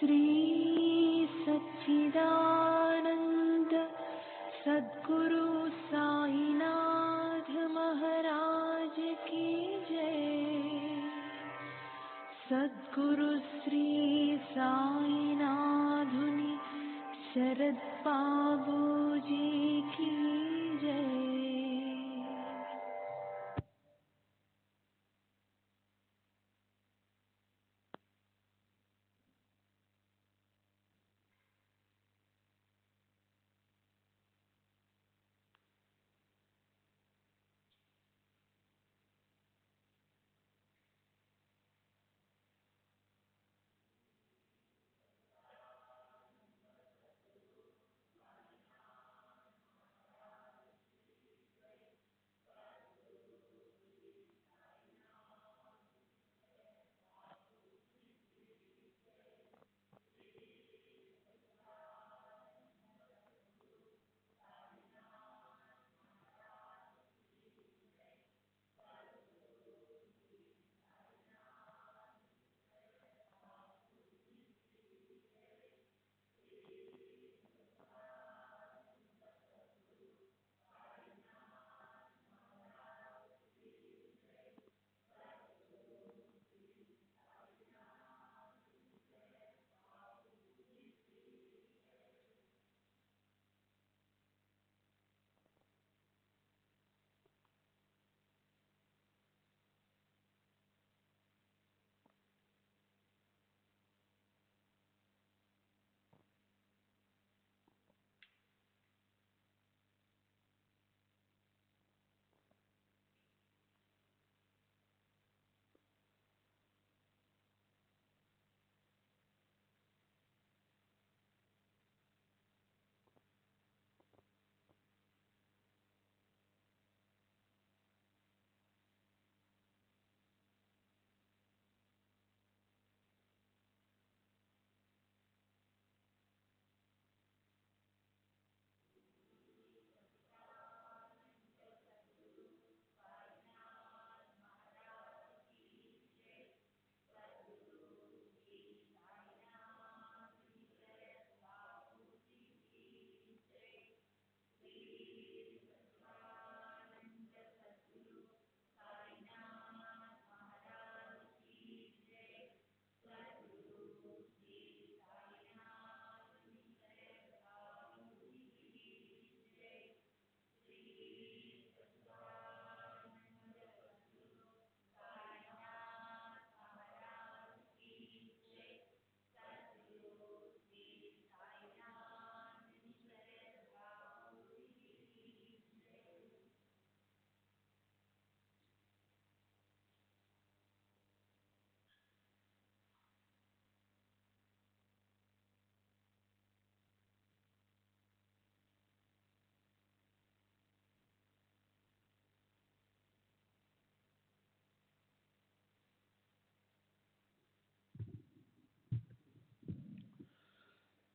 श्री सच्चिदानंद सद्गुरु साईनाथ महाराज की जय। सद्गुरु श्री साईनाथुनि शरद बाबू जी की जय।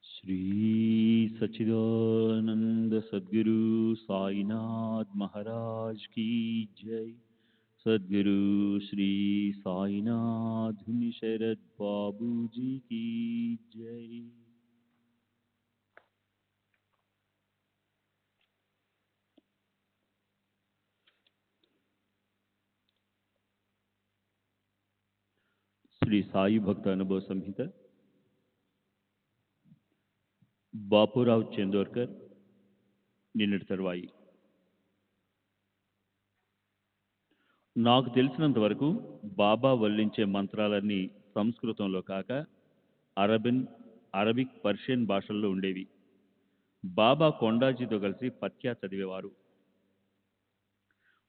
श्री सच्चिदानंद सद्गुरु साईनाथ महाराज की जय। सद्गुरु श्री साईनाथ मुनि शरद बाबू जी की जय। శ్రీ సాయి భక్త అనుభవ సంహిత బాపురావు చందోర్కర్ నిన్నటి తరువాయి. నాకు తెలిసినంత వరకు బాబా వల్లించే మంత్రాలన్నీ సంస్కృతంలో కాక అరబిక్, పర్షియన్ భాషల్లో ఉండేవి. బాబా కొండాజీతో కలిసి పత్యా చదివేవారు.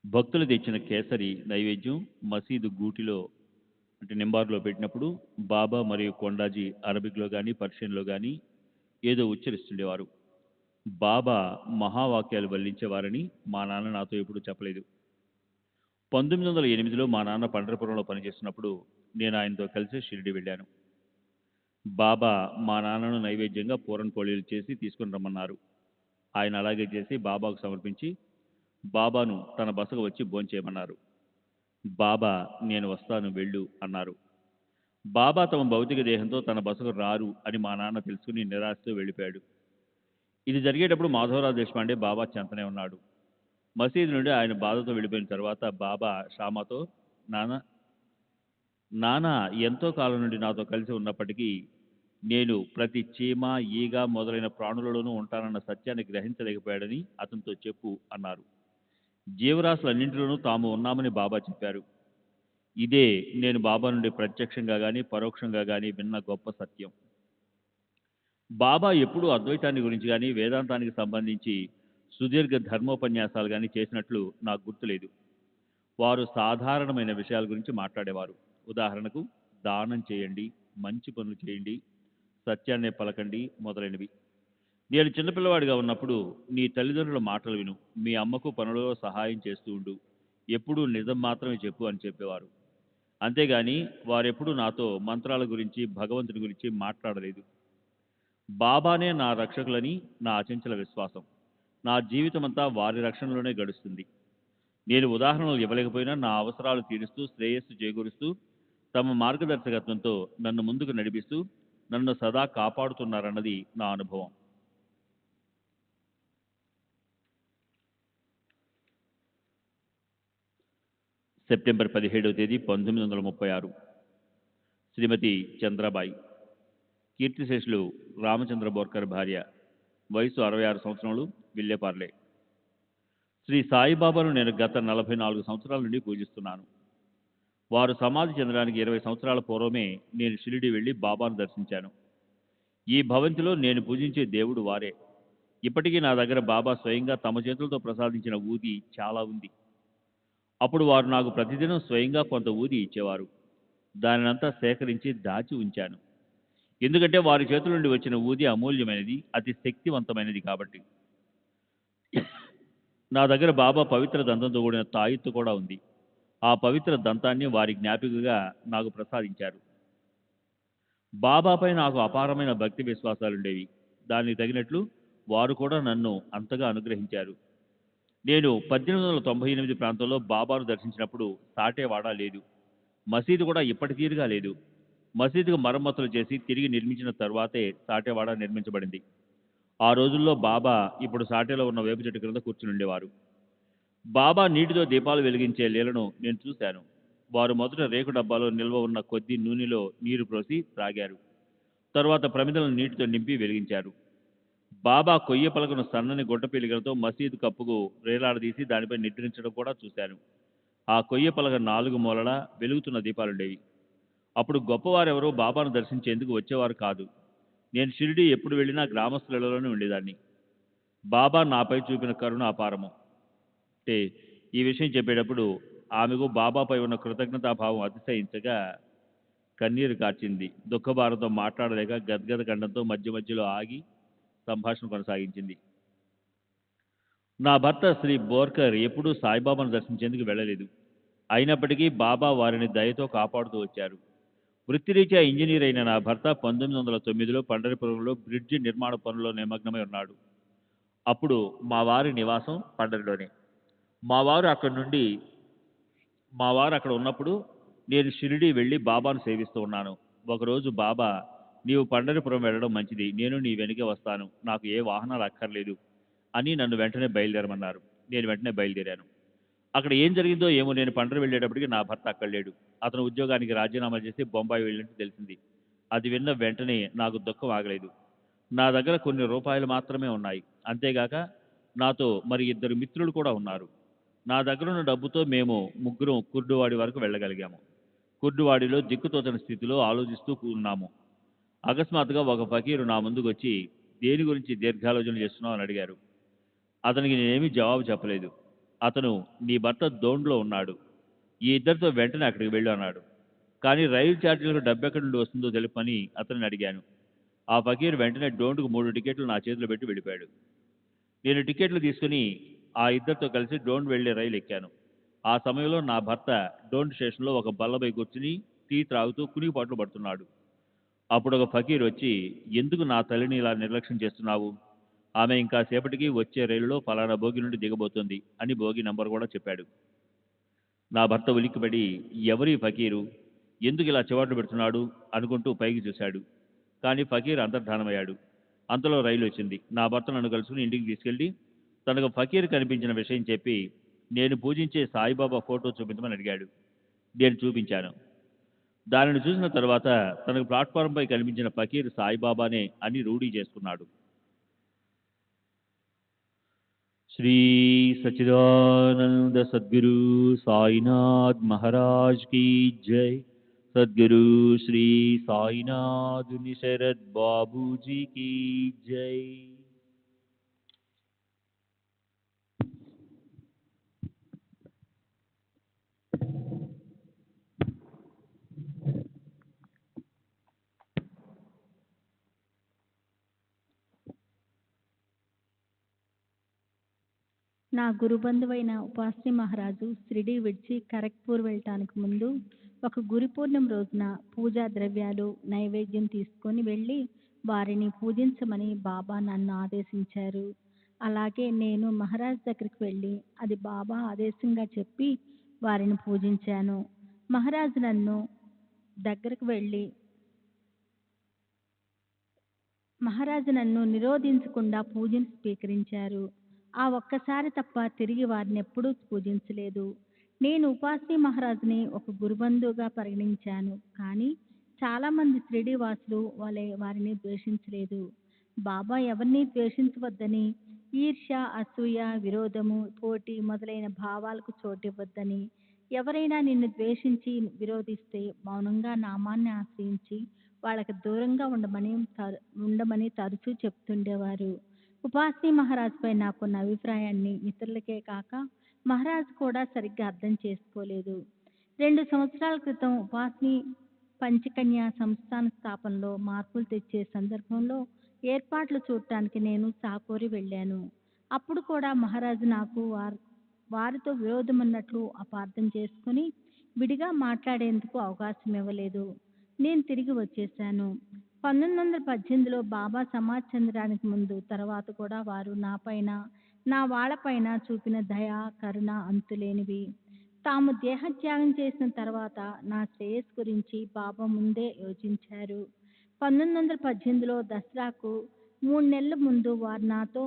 భక్తులు తెచ్చిన కేసరి నైవేద్యం మసీదు గూటిలో అంటే నింబార్లో పెట్టినప్పుడు బాబా మరియు కొండాజీ అరబిక్లో కానీ పర్షియన్లో కానీ ఏదో ఉచ్చరిస్తుండేవారు. బాబా మహావాక్యాలు వల్లించేవారని మా నాన్న నాతో ఎప్పుడూ చెప్పలేదు. 1908లో మా నాన్న పండరపురంలో పనిచేస్తున్నప్పుడు నేను ఆయనతో కలిసి షిరిడి వెళ్ళాను. బాబా మా నాన్నను నైవేద్యంగా పూరన్ పోళీలు చేసి తీసుకుని రమ్మన్నారు. ఆయన అలాగే చేసి బాబాకు సమర్పించి బాబాను తన బసకు వచ్చి భోంచేయమన్నారు. బాబా నేను వస్తాను వెళ్ళు అన్నారు. బాబా తమ భౌతిక దేహంతో తన బసకు రారు అని మా నాన్న తెలుసుకుని నిరాశతో వెళ్ళిపోయాడు. ఇది జరిగేటప్పుడు మాధవరావు దేశపాండే బాబా చెంతనే ఉన్నాడు. మసీదు నుండి ఆయన బాధతో వెళ్ళిపోయిన తర్వాత బాబా షామాతో, నాన్న నాన్న ఎంతో కాలం నుండి నాతో కలిసి ఉన్నప్పటికీ నేను ప్రతి చీమ, ఈగ మొదలైన ప్రాణులలోనూ ఉంటానన్న సత్యాన్ని గ్రహించలేకపోయాడని అతనితో చెప్పు అన్నారు. జీవరాశులన్నింటిలోనూ తాము ఉన్నామని బాబా చెప్పారు. ఇదే నేను బాబా నుండి ప్రత్యక్షంగా కానీ పరోక్షంగా కానీ విన్న గొప్ప సత్యం. బాబా ఎప్పుడూ అద్వైతాన్ని గురించి కానీ వేదాంతానికి సంబంధించి సుదీర్ఘ ధర్మోపన్యాసాలు కానీ చేసినట్లు నాకు గుర్తులేదు. వారు సాధారణమైన విషయాల గురించి మాట్లాడేవారు. ఉదాహరణకు, దానం చేయండి, మంచి పనులు చేయండి, సత్యాన్నే పలకండి మొదలైనవి. నేను చిన్నపిల్లవాడిగా ఉన్నప్పుడు నీ తల్లిదండ్రుల మాటలు విను, మీ అమ్మకు పనులలో సహాయం చేస్తూ ఉండు, ఎప్పుడూ నిజం మాత్రమే చెప్పు అని చెప్పేవారు. అంతేగాని వారెప్పుడూ నాతో మంత్రాల గురించి భగవంతుని గురించి మాట్లాడలేదు. బాబానే నా రక్షకులని నా అచంచల విశ్వాసం. నా జీవితమంతా వారి రక్షణలోనే గడుస్తుంది. నేను ఉదాహరణలు ఇవ్వలేకపోయినా నా అవసరాలు తీరుస్తూ శ్రేయస్సు చేకూరుస్తూ తమ మార్గదర్శకత్వంతో నన్ను ముందుకు నడిపిస్తూ నన్ను సదా కాపాడుతున్నారన్నది నా అనుభవం. సెప్టెంబర్ 17వ తేదీ 1936. శ్రీమతి చంద్రబాయి, కీర్తిశేషులు రామచంద్ర బోర్కర్ భార్య, వయసు 66 సంవత్సరములు, విల్లేపార్లే. శ్రీ సాయిబాబాను నేను గత 44 సంవత్సరాల నుండి పూజిస్తున్నాను. వారు సమాధి చెందడానికి 20 సంవత్సరాల పూర్వమే నేను షిరిడి వెళ్ళి బాబాను దర్శించాను. ఈ భవంతిలో నేను పూజించే దేవుడు వారే. ఇప్పటికీ నా దగ్గర బాబా స్వయంగా తమ చేతులతో ప్రసాదించిన ఊది చాలా ఉంది. అప్పుడు వారు నాకు ప్రతిదినం స్వయంగా కొంత ఊది ఇచ్చేవారు. దానినంతా సేకరించి దాచి ఉంచాను. ఎందుకంటే వారి చేతుల నుండి వచ్చిన ఊది అమూల్యమైనది, అతి శక్తివంతమైనది కాబట్టి. నా దగ్గర బాబా పవిత్ర దంతంతో కూడిన తాయెత్తు కూడా ఉంది. ఆ పవిత్ర దంతాన్ని వారి జ్ఞాపికగా నాకు ప్రసాదించారు. బాబాపై నాకు అపారమైన భక్తి విశ్వాసాలుండేవి. దానికి తగినట్లు వారు కూడా నన్ను అంతగా అనుగ్రహించారు. నేను 1898 ప్రాంతంలో బాబాను దర్శించినప్పుడు సాటేవాడా లేదు. మసీదు కూడా ఇప్పటి తీరుగా లేదు. మసీదుకు మరమ్మతులు చేసి తిరిగి నిర్మించిన తర్వాతే సాటేవాడ నిర్మించబడింది. ఆ రోజుల్లో బాబా ఇప్పుడు సాటేలో ఉన్న వేప చెట్టు క్రింద కూర్చుని ఉండేవారు. బాబా నీటితో దీపాలు వెలిగించే లీలను నేను చూశాను. వారు మొదట రేకు డబ్బాలో నిల్వ ఉన్న కొద్ది నూనెలో నీరు పోసి త్రాగారు. తరువాత ప్రమిదలను నీటితో నింపి వెలిగించారు. బాబా కొయ్య పలకను సన్నని గుడ్డ పీలికలతో మసీదు కప్పుకు రేలాడదీసి దానిపై నిద్రించడం కూడా చూశాను. ఆ కొయ్య పలక 4 మూలలా వెలుగుతున్న దీపాలుండేవి. అప్పుడు గొప్పవారెవరో బాబాను దర్శించేందుకు వచ్చేవారు కాదు. నేను షిరిడి ఎప్పుడు వెళ్ళినా గ్రామస్తులలోనే ఉండేదాన్ని. బాబా నాపై చూపిన కరుణ అపారము. అంటే ఈ విషయం చెప్పేటప్పుడు ఆమెకు బాబాపై ఉన్న కృతజ్ఞతాభావం అతిశయించగా కన్నీరు కార్చింది. దుఃఖభారంతో మాట్లాడలేక గద్గద కంఠంతో మధ్య మధ్యలో ఆగి సంభాషణ కొనసాగించింది. నా భర్త శ్రీ బోర్కర్ ఎప్పుడూ సాయిబాబాను దర్శించేందుకు వెళ్ళలేదు. అయినప్పటికీ బాబా వారిని దయతో కాపాడుతూ వచ్చారు. వృత్తిరీత్యా ఇంజనీర్ అయిన నా భర్త 1909లో పండరిపురంలో బ్రిడ్జి నిర్మాణ పనుల్లో నిమగ్నమై ఉన్నాడు. అప్పుడు మా వారి నివాసం పండరిలోనే. మా వారు అక్కడ ఉన్నప్పుడు నేను షిరిడి వెళ్ళి బాబాను సేవిస్తూ ఉన్నాను. ఒకరోజు బాబా, నీవు పండరిపురం వెళ్ళడం మంచిది, నేను నీ వెనుకే వస్తాను, నాకు ఏ వాహనాలు అక్కర్లేదు అని నన్ను వెంటనే బయలుదేరమన్నారు. నేను వెంటనే బయలుదేరాను. అక్కడ ఏం జరిగిందో ఏమో, నేను పండరి వెళ్ళేటప్పటికి నా భర్త అక్కడ లేడు. అతను ఉద్యోగానికి రాజీనామా చేసి బొంబాయి వెళ్ళినట్టు తెలిసింది. అది విన్న వెంటనే నాకు దుఃఖం ఆగలేదు. నా దగ్గర కొన్ని రూపాయలు మాత్రమే ఉన్నాయి. అంతేగాక నాతో మరి 2 మిత్రులు కూడా ఉన్నారు. నా దగ్గర ఉన్న డబ్బుతో మేము ముగ్గురం కుర్డువాడి వరకు వెళ్ళగలిగాము. కుర్డువాడిలో దిక్కుతోచని స్థితిలో ఆలోచిస్తూ ఉన్నాము. అకస్మాత్తుగా ఒక ఫకీరు నా ముందుకు వచ్చి, దేని గురించి దీర్ఘాలోచన చేస్తున్నావు అని అడిగారు. అతనికి నేనేమీ జవాబు చెప్పలేదు. అతను, నీ భర్త దోండ్లో ఉన్నాడు, ఈ ఇద్దరితో వెంటనే అక్కడికి వెళ్ళు అన్నాడు. కానీ రైలు ఛార్జీలకు డబ్బు ఎక్కడి నుండి వస్తుందో తెలుపని అతన్ని అడిగాను. ఆ ఫకీర్ వెంటనే డోండ్కు 3 టికెట్లు నా చేతిలో పెట్టి వెళ్ళిపోయాడు. నేను టికెట్లు తీసుకుని ఆ ఇద్దరితో కలిసి డోండ్ వెళ్లే రైలు ఎక్కాను. ఆ సమయంలో నా భర్త డోండ్ స్టేషన్లో ఒక బల్లపై కూర్చుని టీ త్రాగుతూ కునికిపాట్లు పడుతున్నాడు. అప్పుడు ఒక ఫకీర్ వచ్చి, ఎందుకు నా తల్లిని ఇలా నిర్లక్ష్యం చేస్తున్నావు? ఆమె ఇంకా సేపటికి వచ్చే రైలులో ఫలానా బోగి నుండి దిగబోతోంది అని బోగి నంబర్ కూడా చెప్పాడు. నా భర్త ఉలిక్కిపడి, ఎవరి ఫకీరు, ఎందుకు ఇలా చివాట్లు పెడుతున్నాడు అనుకుంటూ పైకి చూశాడు. కానీ ఫకీర్ అంతర్ధానమయ్యాడు. అంతలో రైలు వచ్చింది. నా భర్త నన్ను కలుసుకుని ఇంటికి తీసుకెళ్లి తనకు ఫకీర్ కనిపించిన విషయం చెప్పి నేను పూజించే సాయిబాబా ఫోటో చూపించమని అడిగాడు. నేను చూపించాను. దానిని చూసిన తర్వాత తనకు ప్లాట్ఫారంపై కనిపించిన ఫకీర్ సాయిబాబానే అని రూఢీ చేసుకున్నాడు. శ్రీ సచ్చిదానంద సద్గురు సాయినాథ్ మహారాజ్ की जय. सद्गुरु श्री साईनाथ निशरद बाबू जी की जय. నా గురుబంధువైన ఉపాస్ని మహారాజు షిరిడీ విడిచి ఖరగ్పూర్ వెళ్ళటానికి ముందు ఒక గురు పూర్ణిమ రోజున పూజా ద్రవ్యాలు నైవేద్యం తీసుకొని వెళ్ళి వారిని పూజించమని బాబా నన్ను ఆదేశించారు. అలాగే నేను మహారాజ్ దగ్గరికి వెళ్ళి అది బాబా ఆదేశంగా చెప్పి వారిని పూజించాను. మహారాజు నన్ను దగ్గరకు వెళ్ళి మహారాజు నన్ను నిరోధించకుండా పూజను స్వీకరించారు. ఆ ఒక్కసారి తప్ప తిరిగి వారిని ఎప్పుడూ పూజించలేదు. నేను ఉపాస్ని మహారాజుని ఒక గురుబంధువుగా పరిగణించాను. కానీ చాలామంది షిరిడీ వాసులు వారిని ద్వేషించలేదు. బాబా ఎవరిని ద్వేషించవద్దని, ఈర్ష్య, అసూయ, విరోధము, పోటీ మొదలైన భావాలకు చోటివ్వద్దని, ఎవరైనా నిన్ను ద్వేషించి విరోధిస్తే మౌనంగా నామాన్ని ఆశ్రయించి వాళ్ళకి దూరంగా ఉండమని తరచూ చెప్తుండేవారు. ఉపాస్ని మహారాజుపై నాకున్న అభిప్రాయాన్ని ఇతరులకే కాక మహారాజు కూడా సరిగ్గా అర్థం చేసుకోలేదు. 2 సంవత్సరాల క్రితం ఉపాస్ని పంచకన్య సంస్థాన స్థాపనలో మార్పులు తెచ్చే సందర్భంలో ఏర్పాట్లు చూడటానికి నేను సాకోరి వెళ్ళాను. అప్పుడు కూడా మహారాజు నాకు వారితో విరోధమన్నట్లు అపార్థం చేసుకుని విడిగా మాట్లాడేందుకు అవకాశం ఇవ్వలేదు. నేను తిరిగి వచ్చేశాను. 1918లో బాబా సమాజ్ చెందడానికి ముందు తర్వాత కూడా వారు నాపైన, నా వాళ్ళపైన చూపిన దయ, కరుణ అంతులేనివి. తాము దేహత్యాగం చేసిన తర్వాత నా శ్రేయస్సు గురించి బాబా ముందే యోచించారు. 1918లో దసరాకు 3 నెలల ముందు వారు నాతో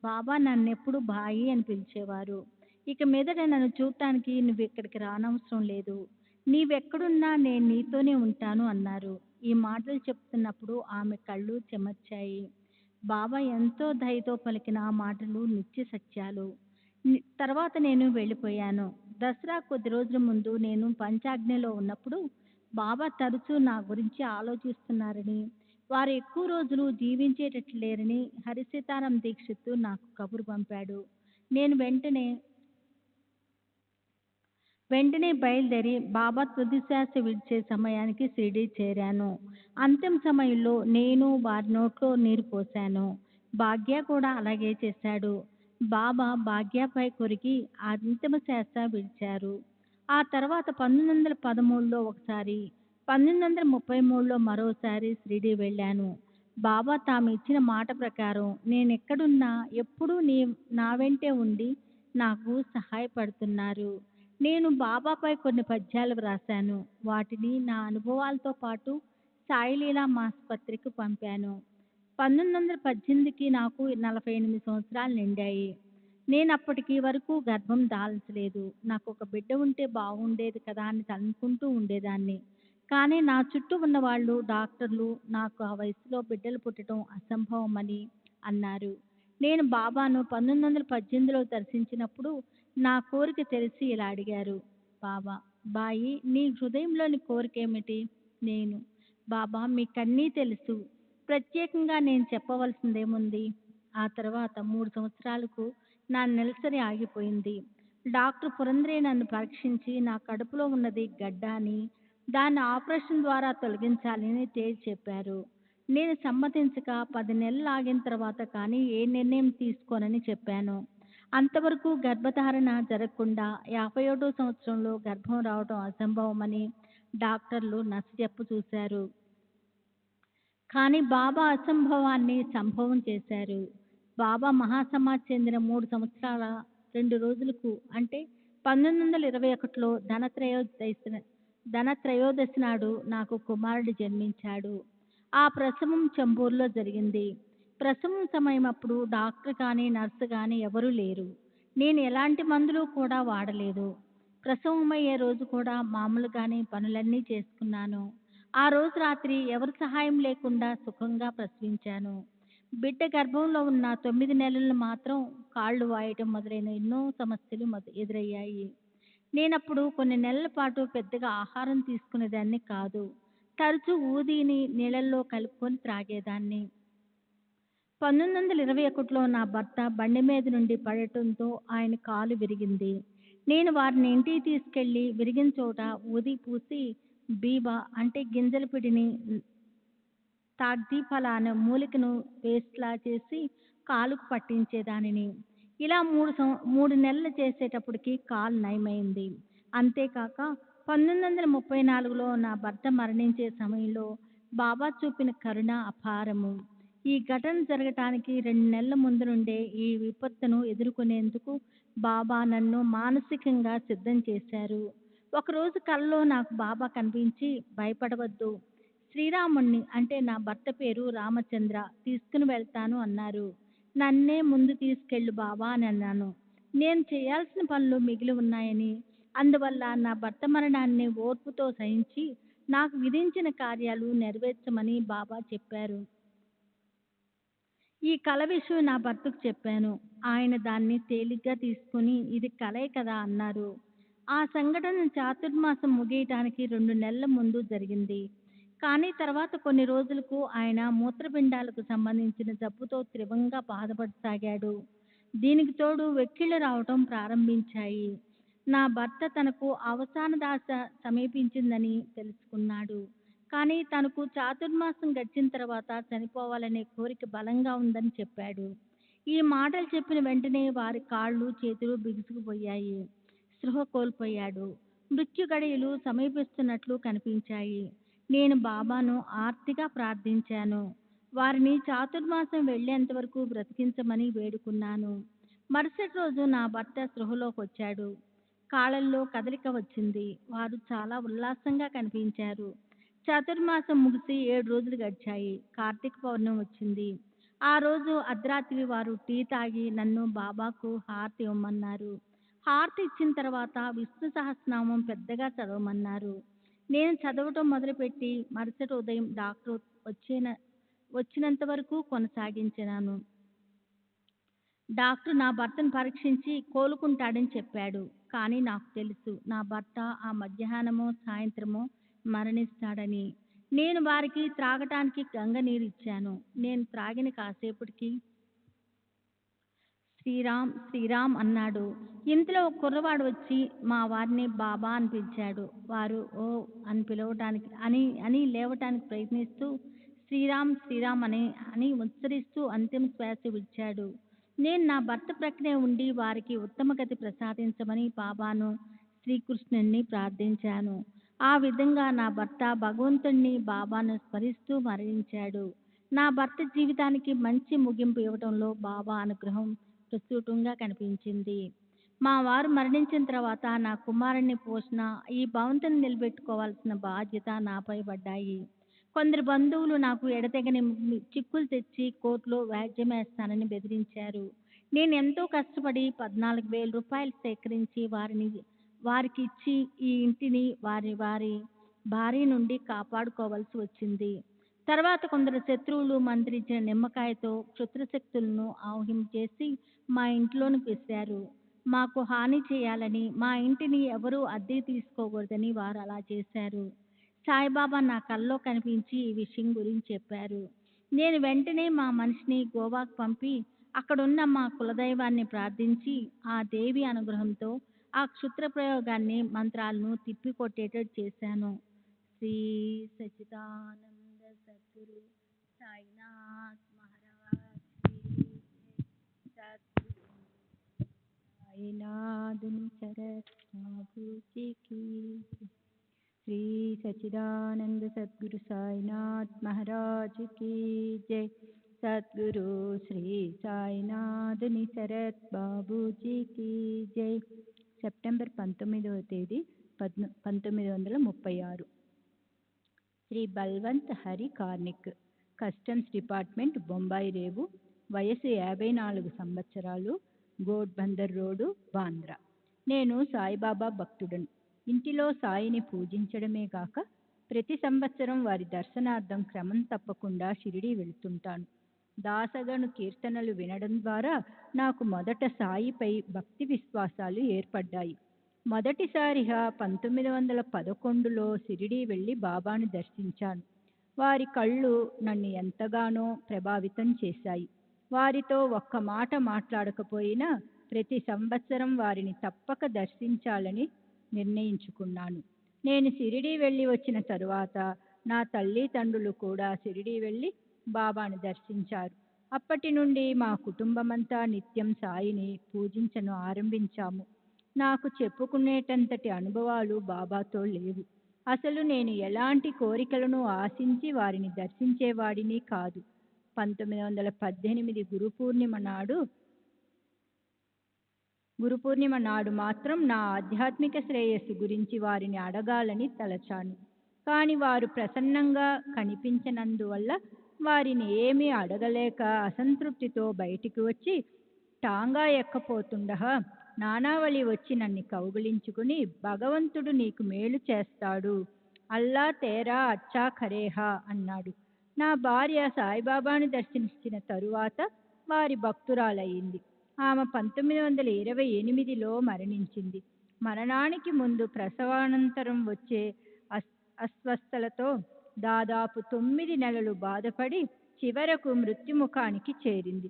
బాబా నన్నెప్పుడు బాయి అని పిలిచేవారు. ఇక మీదట నన్ను చూడటానికి నువ్వు ఇక్కడికి రానవసరం లేదు. నీవెక్కడున్నా నేను నీతోనే ఉంటాను అన్నారు. ఈ మాటలు చెప్తున్నప్పుడు ఆమె కళ్ళు చెమర్చాయి. బాబా ఎంతో దయతో పలికిన ఆ మాటలు నిత్య సత్యాలు. తర్వాత నేను వెళ్ళిపోయాను. దసరా కొద్ది రోజుల ముందు నేను పంచాగ్నిలో ఉన్నప్పుడు బాబా తరచూ నా గురించి ఆలోచిస్తున్నారని, వారు ఎక్కువ రోజులు జీవించేటట్లు లేరని హరిసీతారాం దీక్షిత్ నాకు కబురు పంపాడు. నేను వెంటనే బయలుదేరి బాబా తుది శ్వాస విడిచే సమయానికి షిరిడీ చేరాను. అంతిమ సమయంలో నేను వారి నోట్లో నీరు పోశాను. భాగ్య కూడా అలాగే చేశాడు. బాబా భాగ్యపై కొరికి అంతిమ శ్వాస విడిచారు. ఆ తర్వాత 1913లో ఒకసారి, 1933లో మరోసారి షిరిడీ వెళ్ళాను. బాబా తాము ఇచ్చిన మాట ప్రకారం నేనెక్కడున్నా ఎప్పుడూ నా వెంటే ఉండి నాకు సహాయపడుతున్నారు. నేను బాబాపై కొన్ని పద్యాలు వ్రాశాను. వాటిని నా అనుభవాలతో పాటు సాయిలీలా మాసపత్రిక పంపాను. 1918కి నాకు 48 సంవత్సరాలు నిండాయి. నేను అప్పటికి వరకు గర్భం దాల్చలేదు. నాకు ఒక బిడ్డ ఉంటే బాగుండేది కదా అని అనుకుంటూ ఉండేదాన్ని. కానీ నా చుట్టూ ఉన్న వాళ్ళు, డాక్టర్లు నాకు ఆ వయసులో బిడ్డలు పుట్టడం అసంభవమని అన్నారు. నేను బాబాను 1918లో దర్శించినప్పుడు నా కోరిక తెలిసి ఇలా అడిగారు. బాయి నీ హృదయంలోని కోరిక ఏమిటి? నేను, బాబా మీకన్నీ తెలుసు, ప్రత్యేకంగా నేను చెప్పవలసిందేముంది? ఆ తర్వాత 3 సంవత్సరాలకు నా నెలసరి ఆగిపోయింది. డాక్టర్ పురంద్రే నన్ను పరీక్షించి నా కడుపులో ఉన్నది గడ్డ అని, దాన్ని ఆపరేషన్ ద్వారా తొలగించాలని తేల్చి చెప్పారు. నేను సమ్మతించక 10 నెలలు ఆగిన తర్వాత కానీ ఏ నిర్ణయం తీసుకోనని చెప్పాను. అంతవరకు గర్భధారణ జరగకుండా 51వ సంవత్సరంలో గర్భం రావడం అసంభవమని డాక్టర్లు నచ్చజెప్ప చూశారు. కానీ బాబా అసంభవాన్ని సంభవం చేశారు. బాబా మహాసమాజ్ చెందిన 3 సంవత్సరాల 2 రోజులకు అంటే 1921లో ధనత్రయోదశి ధనత్రయోదశి నాడు నాకు కుమారుడు జన్మించాడు. ఆ ప్రసవం చెంబూరులో జరిగింది. ప్రసవం సమయం అప్పుడు డాక్టర్ కానీ నర్సు కానీ ఎవరూ లేరు. నేను ఎలాంటి మందులు కూడా వాడలేదు. ప్రసవమయ్యే రోజు కూడా మామూలుగానే పనులన్నీ చేసుకున్నాను. ఆ రోజు రాత్రి ఎవరి సహాయం లేకుండా సుఖంగా ప్రసవించాను. బిడ్డ గర్భంలో ఉన్న 9 నెలలు మాత్రం కాళ్ళు వాయటం మొదలైన ఎన్నో సమస్యలు ఎదురయ్యాయి. నేనప్పుడు కొన్ని నెలల పాటు పెద్దగా ఆహారం తీసుకునేదాన్ని కాదు. తరచూ ఊదీని నీళ్ళల్లో కలుపుకొని త్రాగేదాన్ని. 1921లో నా భర్త బండి మీద నుండి పడటంతో ఆయన కాలు విరిగింది. నేను వారిని ఇంటికి తీసుకెళ్లి విరిగిన చోట ఊది పూసి బీబా అంటే గింజల పిడిని తాగ్దీ ఫలాన మూలికను పేస్ట్లా చేసి కాలుకు పట్టించేదానిని. ఇలా 3 నెలలు చేసేటప్పటికి కాలు నయమైంది. అంతేకాక 1934లో నా భర్త మరణించే సమయంలో బాబా చూపిన కరుణ అపారము. ఈ ఘటన జరగటానికి 2 నెలల ముందు నుండే ఈ విపత్తును ఎదుర్కొనేందుకు బాబా నన్ను మానసికంగా సిద్ధం చేశారు. ఒకరోజు కలలో నాకు బాబా కనిపించి, భయపడవద్దు, శ్రీరాముణ్ణి అంటే నా భర్త పేరు రామచంద్ర తీసుకుని వెళ్తాను అన్నారు. నన్నే ముందు తీసుకెళ్ళు బాబా అని అన్నాను. నేను చేయాల్సిన పనులు మిగిలి ఉన్నాయని, అందువల్ల నా భర్త మరణాన్ని ఓర్పుతో సహించి నాకు విధించిన కార్యాలు నెరవేర్చమని బాబా చెప్పారు. ఈ కల విషయం నా భర్తకు చెప్పాను. ఆయన దాన్ని తేలిగ్గా తీసుకుని ఇది కలే కదా అన్నారు. ఆ సంఘటన చాతుర్మాసం ముగియటానికి 2 నెలల ముందు జరిగింది. కానీ తర్వాత కొన్ని రోజులకు ఆయన మూత్రపిండాలకు సంబంధించిన జబ్బుతో తీవ్రంగా బాధపడసాగాడు. దీనికి తోడు వెక్కిళ్ళు రావటం ప్రారంభించాయి. నా భర్త తనకు అవసాన దశ సమీపించిందని తెలుసుకున్నాడు. కానీ తనకు చాతుర్మాసం గడిచిన తర్వాత చనిపోవాలనే కోరిక బలంగా ఉందని చెప్పాడు. ఈ మాటలు చెప్పిన వెంటనే వారి కాళ్ళు చేతులు బిగుసుకుపోయాయి. స్పృహ కోల్పోయాడు. మృత్యు గడియలు సమీపిస్తున్నట్లు కనిపించాయి. నేను బాబాను ఆర్తిగా ప్రార్థించాను. వారిని చాతుర్మాసం వెళ్లేంత వరకు బ్రతికించమని వేడుకున్నాను. మరుసటి రోజు నా భర్త స్పృహలోకి వచ్చాడు. కాళ్ళల్లో కదలిక వచ్చింది. వారు చాలా ఉల్లాసంగా కనిపించారు. చాతుర్మాసం ముగిసి 7 రోజులు గడిచాయి. కార్తీక పౌర్ణమి వచ్చింది. ఆ రోజు అర్ధరాత్రి వారు టీ తాగి నన్ను బాబాకు హారతి ఇవ్వమన్నారు. హారతి ఇచ్చిన తర్వాత విష్ణు సహస్రనామం పెద్దగా చదవమన్నారు. నేను చదవటం మొదలుపెట్టి మరుసటి ఉదయం డాక్టర్ వచ్చినంత వరకు కొనసాగించాను. డాక్టర్ నా భర్తను పరీక్షించి కోలుకుంటాడని చెప్పాడు. కానీ నాకు తెలుసు నా భర్త ఆ మధ్యాహ్నమో సాయంత్రమో మరణిస్తాడని. నేను వారికి త్రాగటానికి గంగ నీరు ఇచ్చాను. నేను త్రాగిన కాసేపటికి శ్రీరామ్ శ్రీరామ్ అన్నాడు. ఇంతలో ఒక కుర్రవాడు వచ్చి మా వారిని బాబా అని పిలిచాడు. వారు ఓ అని పిలవటానికి అని లేవటానికి ప్రయత్నిస్తూ శ్రీరామ్ శ్రీరామ్ అని ఉచ్చరిస్తూ అంతిమ శ్వాస విడిచాడు. నేను నా భర్త ప్రక్కనే ఉండి వారికి ఉత్తమ గతి ప్రసాదించమని బాబాను శ్రీకృష్ణుణ్ణి ప్రార్థించాను. ఆ విధంగా నా భర్త భగవంతుణ్ణి బాబాను స్మరిస్తూ మరణించాడు. నా భర్త జీవితానికి మంచి ముగింపు ఇవ్వటంలో బాబా అనుగ్రహం ప్రస్ఫుటంగా కనిపించింది. మా వారు మరణించిన తర్వాత నా కుమారుని పోషణ, ఈ భవంతిని నిలబెట్టుకోవాల్సిన బాధ్యత నాపై పడ్డాయి. కొందరు బంధువులు నాకు ఎడతెగని చిక్కులు తెచ్చి కోర్టులో వ్యాజ్యమేస్తానని బెదిరించారు. నేను ఎంతో కష్టపడి 14,000 రూపాయలు సేకరించి వారికి ఇచ్చి ఈ ఇంటిని వారి భార్య నుండి కాపాడుకోవాల్సి వచ్చింది. తర్వాత కొందరు శత్రువులు మంత్రించిన నిమ్మకాయతో క్షుద్రశక్తులను ఆవహించేసి మా ఇంట్లోనికి విసిరారు. మాకు హాని చేయాలని, మా ఇంటిని ఎవరూ అద్దె తీసుకోకూడదని వారు అలా చేశారు. సాయిబాబా నా కల్లో కనిపించి ఈ విషయం గురించి చెప్పారు. నేను వెంటనే మా మనిషిని గోవాకు పంపి అక్కడున్న మా కులదైవాన్ని ప్రార్థించి ఆ దేవి అనుగ్రహంతో ఆ క్షుద్ర ప్రయోగాన్ని మంత్రాలను తిప్పికొట్టేటట్టు చేశాను. శ్రీ సచ్చిదానంద సద్గురు సాయినాథ్ మహారాజ్ కీ సద్గురు సాయినాథుని శరత్ బాబూజీ కీ శ్రీ సచ్చిదానంద సద్గురు సాయినాథ్ మహారాజ్ కీ జై. సద్గురు శ్రీ సాయినాథుని శరత్ బాబూజీ కీ జై. సెప్టెంబర్ 19వ తేదీ 1936. శ్రీ బల్వంత్ హరి కార్నిక్, కస్టమ్స్ డిపార్ట్మెంట్, బొంబాయి రేవు, వయసు 54 సంవత్సరాలు, గోడ్బందర్ రోడ్డు, బాంద్రా. నేను సాయిబాబా భక్తుడను. ఇంటిలో సాయిని పూజించడమే కాక ప్రతి సంవత్సరం వారి దర్శనార్థం క్రమం తప్పకుండా షిరిడీ వెళుతుంటాను. దాసగను కీర్తనలు వినడం ద్వారా నాకు మొదట సాయిపై భక్తి విశ్వాసాలు ఏర్పడ్డాయి. మొదటిసారిగా 1911లో షిరిడీ వెళ్ళి బాబాను దర్శించాను. వారి కళ్ళు నన్ను ఎంతగానో ప్రభావితం చేశాయి. వారితో ఒక్క మాట మాట్లాడకపోయినా ప్రతి సంవత్సరం వారిని తప్పక దర్శించాలని నిర్ణయించుకున్నాను. నేను షిరిడీ వెళ్ళి వచ్చిన తరువాత నా తల్లిదండ్రులు కూడా షిరిడీ వెళ్ళి బాబాను దర్శించారు. అప్పటి నుండి మా కుటుంబమంతా నిత్యం సాయిని పూజించను ఆరంభించాము. నాకు చెప్పుకునేటంతటి అనుభవాలు బాబాతో లేవు. అసలు నేను ఎలాంటి కోరికలను ఆశించి వారిని దర్శించేవాడిని కాదు. 1918 గురుపూర్ణిమ నాడు మాత్రం నా ఆధ్యాత్మిక శ్రేయస్సు గురించి వారిని అడగాలని తలచాను. కానీ వారు ప్రసన్నంగా కనిపించనందువల్ల వారిని ఏమీ అడగలేక అసంతృప్తితో బయటికి వచ్చి టాంగా ఎక్కపోతుండగా నానావళి వచ్చి నన్ను కౌగిలించుకుని, భగవంతుడు నీకు మేలు చేస్తాడు, అల్లా తేరా అచ్చా ఖరేహా అన్నాడు. నా భార్య సాయిబాబాను దర్శించిన తరువాత వారి భక్తురాలయ్యింది. ఆమె 1928లో మరణించింది. మరణానికి ముందు ప్రసవానంతరం వచ్చే అస్వస్థలతో దాదాపు 9 నెలలు బాధపడి చివరకు మృత్యుముఖానికి చేరింది.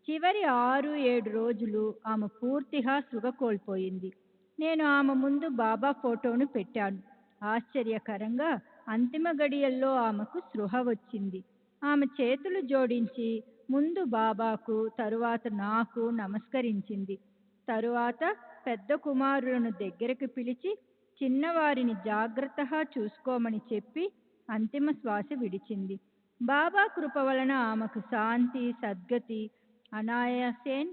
చివరి 6-7 రోజులు ఆమె పూర్తిగా స్పృహ కోల్పోయింది. నేను ఆమె ముందు బాబా ఫోటోను పెట్టాను. ఆశ్చర్యకరంగా అంతిమ గడియల్లో ఆమెకు స్పృహ వచ్చింది. ఆమె చేతులు జోడించి ముందు బాబాకు, తరువాత నాకు నమస్కరించింది. తరువాత పెద్ద కుమారులను దగ్గరకు పిలిచి చిన్నవారిని జాగ్రత్తగా చూసుకోమని చెప్పి అంతిమ శ్వాస విడిచింది. బాబా కృప వలన ఆమెకు శాంతి, సద్గతి, అనాయాసేన్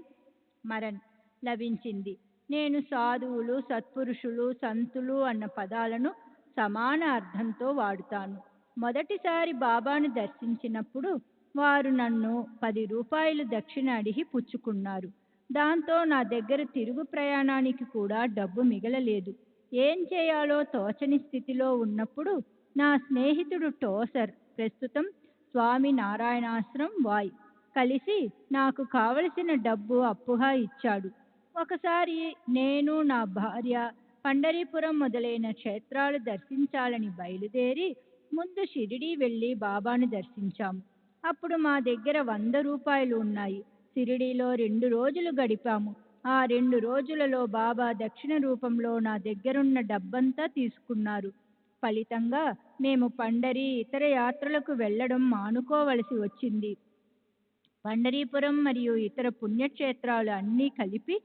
మరణ్ లభించింది. నేను సాధువులు, సత్పురుషులు, సంతులు అన్న పదాలను సమాన అర్థంతో వాడుతాను. మొదటిసారి బాబాను దర్శించినప్పుడు వారు నన్ను 10 రూపాయలు దక్షిణ అడిగి పుచ్చుకున్నారు. దాంతో నా దగ్గర తిరుగు ప్రయాణానికి కూడా డబ్బు మిగలలేదు. ఏం చేయాలో తోచని స్థితిలో ఉన్నప్పుడు నా స్నేహితుడు టోసర్, ప్రస్తుతం స్వామి నారాయణాశ్రం వాయ్, కలిసి నాకు కావలసిన డబ్బు అప్పుగా ఇచ్చాడు. ఒకసారి నేను, నా భార్య పండరీపురం మొదలైన క్షేత్రాలు దర్శించాలని బయలుదేరి ముందు షిరిడీ వెళ్ళి బాబాను దర్శించాము. అప్పుడు మా దగ్గర 100 రూపాయలు ఉన్నాయి. షిరిడీలో 2 రోజులు గడిపాము. ఆ 2 రోజులలో బాబా దక్షిణ రూపంలో నా దగ్గరున్న డబ్బంతా తీసుకున్నారు. ఫలితంగా మేము పండరి, ఇతర యాత్రలకు వెళ్ళడం మానుకోవలసి వచ్చింది. పండరీపురం మరియు ఇతర పుణ్యక్షేత్రాలు అన్నీ కలిపి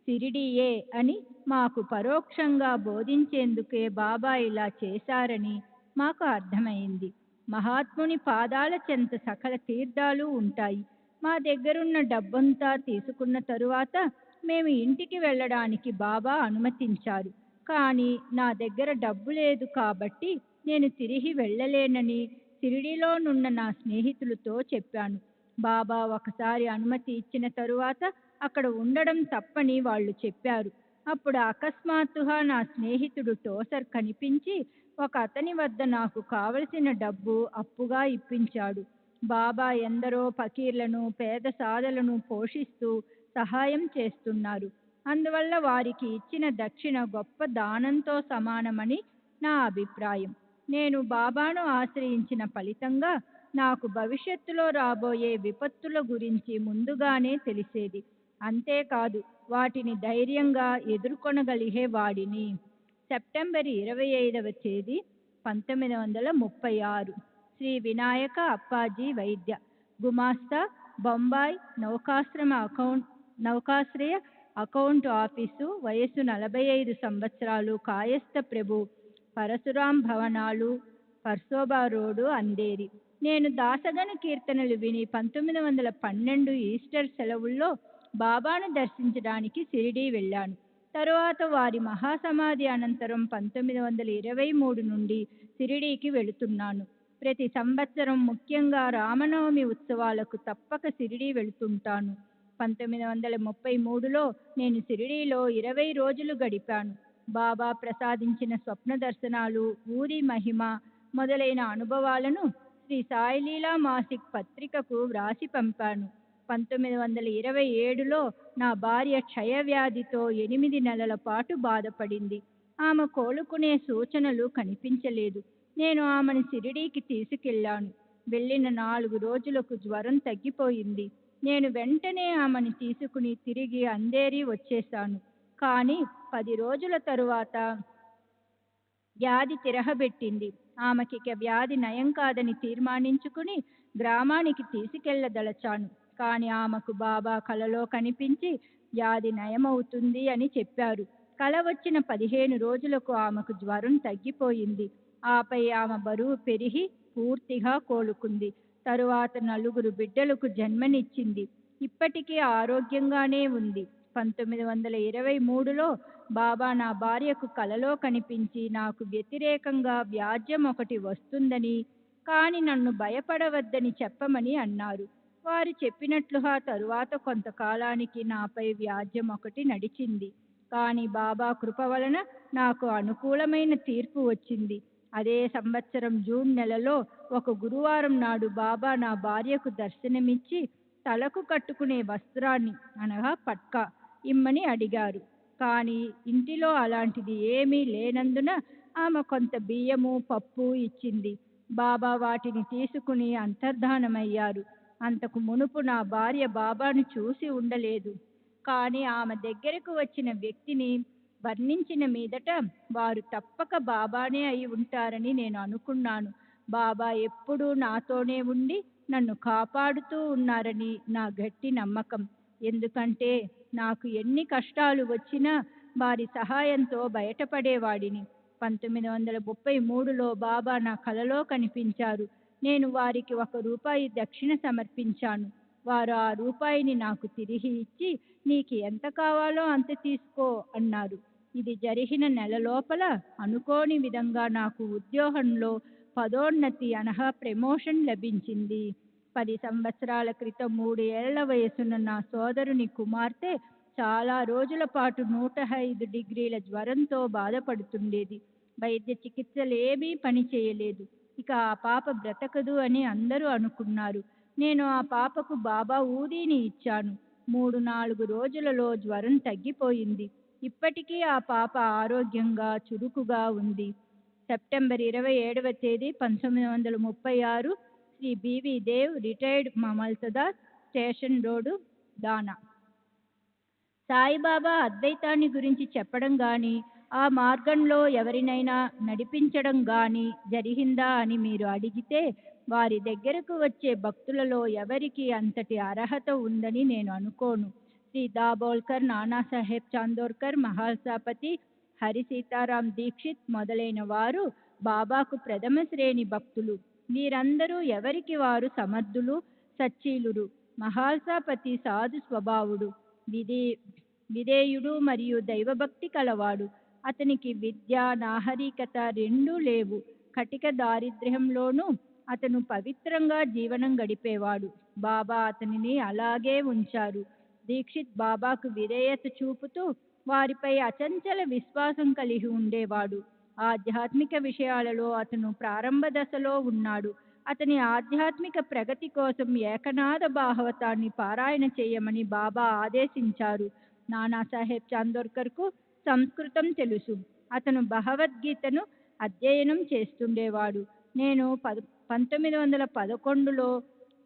షిరిడీయే అని మాకు పరోక్షంగా బోధించేందుకే బాబా ఇలా చేశారని మాకు అర్థమైంది. మహాత్ముని పాదాల చెంత సకల తీర్థాలు ఉంటాయి. మా దగ్గరున్న డబ్బంతా తీసుకున్న తరువాత మేము ఇంటికి వెళ్ళడానికి బాబా అనుమతించారు. కానీ నా దగ్గర డబ్బు లేదు కాబట్టి నేను తిరిగి వెళ్ళలేనని షిరిడీలోనున్న నా స్నేహితులతో చెప్పాను. బాబా ఒకసారి అనుమతి ఇచ్చిన తరువాత అక్కడ ఉండడం తప్పని వాళ్ళు చెప్పారు. అప్పుడు అకస్మాత్తుగా నా స్నేహితుడు టోసర్ కనిపించి ఒక అతని వద్ద నాకు కావలసిన డబ్బు అప్పుగా ఇప్పించాడు. బాబా ఎందరో ఫకీర్లను, పేద సాధలను పోషిస్తూ సహాయం చేస్తున్నారు. అందువల్ల వారికి ఇచ్చిన దక్షిణ గొప్ప దానంతో సమానమని నా అభిప్రాయం. నేను బాబాను ఆశ్రయించిన ఫలితంగా నాకు భవిష్యత్తులో రాబోయే విపత్తుల గురించి ముందుగానే తెలిసేది. అంతేకాదు వాటిని ధైర్యంగా ఎదుర్కొనగలిగే వాడిని. సెప్టెంబర్ 25వ తేదీ 1936 శ్రీ వినాయక అప్పాజీ వైద్య, గుమాస్తా, బొంబాయి నౌకాశ్రయ అకౌంట్ ఆఫీసు, వయస్సు 45 సంవత్సరాలు, కాయస్థ ప్రభు, పరశురాం భవనాలు, పర్సోబా రోడ్డు, అంధేరి. నేను దాసగన కీర్తనలు విని 1912 ఈస్టర్ సెలవుల్లో బాబాను దర్శించడానికి షిరిడీ వెళ్ళాను. తరువాత వారి మహాసమాధి అనంతరం 1923 నుండి షిరిడీకి వెళుతున్నాను. ప్రతి సంవత్సరం ముఖ్యంగా రామనవమి ఉత్సవాలకు తప్పక షిరిడీ వెళుతుంటాను. 1933లో నేను షిరిడీలో 20 రోజులు గడిపాను. బాబా ప్రసాదించిన స్వప్న దర్శనాలు, ఊరి మహిమ మొదలైన అనుభవాలను శ్రీ సాయిలీలా మాసిక్ పత్రికకు వ్రాసి పంపాను. 1927లో నా భార్య క్షయవ్యాధితో 8 నెలల పాటు బాధపడింది. ఆమె కోలుకునే సూచనలు కనిపించలేదు. నేను ఆమెను షిరిడీకి తీసుకెళ్లాను. వెళ్ళిన 4 రోజులకు జ్వరం తగ్గిపోయింది. నేను వెంటనే ఆమెను తీసుకుని తిరిగి అంధేరి వచ్చేశాను. కానీ 10 రోజుల తరువాత వ్యాధి తిరగబెట్టింది. ఆమెకిక వ్యాధి నయం కాదని తీర్మానించుకుని గ్రామానికి తీసుకెళ్లదలచాను. కానీ ఆమెకు బాబా కలలో కనిపించి వ్యాధి నయమవుతుంది అని చెప్పారు. కల వచ్చిన 15 రోజులకు ఆమెకు జ్వరం తగ్గిపోయింది. ఆపై ఆమె బరువు పెరిగి పూర్తిగా కోలుకుంది. తరువాత 4 బిడ్డలకు జన్మనిచ్చింది. ఇప్పటికీ ఆరోగ్యంగానే ఉంది. 1923లో బాబా నా భార్యకు కలలో కనిపించి నాకు వ్యతిరేకంగా వ్యాజ్యం ఒకటి వస్తుందని, కానీ నన్ను భయపడవద్దని చెప్పమని అన్నారు. వారు చెప్పినట్లుగా తరువాత కొంతకాలానికి నాపై వ్యాజ్యం ఒకటి నడిచింది. కానీ బాబా కృప వలన నాకు అనుకూలమైన తీర్పు వచ్చింది. అదే సంవత్సరం జూన్ నెలలో ఒక గురువారం నాడు బాబా నా భార్యకు దర్శనమిచ్చి తలకు కట్టుకునే వస్త్రాన్ని అనగా పట్కా ఇమ్మని అడిగారు. కానీ ఇంటిలో అలాంటిది ఏమీ లేనందున ఆమె కొంత బియ్యము, పప్పు ఇచ్చింది. బాబా వాటిని తీసుకుని అంతర్ధానమయ్యారు. అంతకు మునుపు నా భార్య బాబాను చూసి ఉండలేదు. కానీ ఆమె దగ్గరకు వచ్చిన వ్యక్తిని వర్ణించిన మీదట వారు తప్పక బాబానే అయి ఉంటారని నేను అనుకున్నాను. బాబా ఎప్పుడూ నాతోనే ఉండి నన్ను కాపాడుతూ ఉన్నారని నా గట్టి నమ్మకం. ఎందుకంటే నాకు ఎన్ని కష్టాలు వచ్చినా వారి సహాయంతో బయటపడేవాడిని. 1933లో బాబా నా కలలో కనిపించారు. నేను వారికి ₹1 దక్షిణ సమర్పించాను. వారు ఆ రూపాయిని నాకు తిరిగి ఇచ్చి, నీకు ఎంత కావాలో అంత తీసుకో అన్నారు. ఇది జరిగిన నెల లోపల అనుకోని విధంగా నాకు ఉద్యోగంలో పదోన్నతి అనగా ప్రమోషన్ లభించింది. 10 సంవత్సరాల క్రితం 3 ఏళ్ల వయసున్న నా సోదరుని కుమార్తె చాలా రోజుల పాటు 105 డిగ్రీల జ్వరంతో బాధపడుతుండేది. వైద్య చికిత్సలేమీ పనిచేయలేదు. ఇక ఆ పాప బ్రతకదు అని అందరూ అనుకున్నారు. నేను ఆ పాపకు బాబా ఊదీని ఇచ్చాను. 3-4 రోజులలో జ్వరం తగ్గిపోయింది. ఇప్పటికీ ఆ పాప ఆరోగ్యంగా చురుకుగా ఉంది. సెప్టెంబర్ 27వ తేదీ 1936 Shri B V Dev retired mamlatdar station road దానా. సాయిబాబా అద్వైతాన్ని గురించి చెప్పడం కానీ, ఆ మార్గంలో ఎవరినైనా నడిపించడం కానీ జరిగిందా అని మీరు అడిగితే, వారి దగ్గరకు వచ్చే భక్తులలో ఎవరికి అంతటి అర్హత ఉందని నేను అనుకోను. శ్రీ దాబోల్కర్, నానాసాహెబ్ చాందోర్కర్, మహాల్సాపతి, హరి సీతారాం దీక్షిత్ మొదలైన వారు బాబాకు ప్రథమ శ్రేణి భక్తులు. వీరందరూ ఎవరికి వారు సమర్థులు, సచ్చీలురు. మహాల్సాపతి సాధు స్వభావుడు, విధేయుడు మరియు దైవభక్తి కలవాడు. అతనికి విద్య, నాగరికత రెండూ లేవు. కటిక దారిద్ర్యంలోనూ అతను పవిత్రంగా జీవనం గడిపేవాడు. బాబా అతనిని అలాగే ఉంచారు. దీక్షిత్ బాబాకు విధేయత చూపుతూ వారిపై అచంచల విశ్వాసం కలిగి ఉండేవాడు. ఆధ్యాత్మిక విషయాలలో అతను ప్రారంభ దశలో ఉన్నాడు. అతని ఆధ్యాత్మిక ప్రగతి కోసం ఏకనాథ భాగవతాన్ని పారాయణ చేయమని బాబా ఆదేశించారు. నానాసాహెబ్ చాందోర్కర్కు సంస్కృతం తెలుసు. అతను భగవద్గీతను అధ్యయనం చేస్తుండేవాడు. నేను 1911లో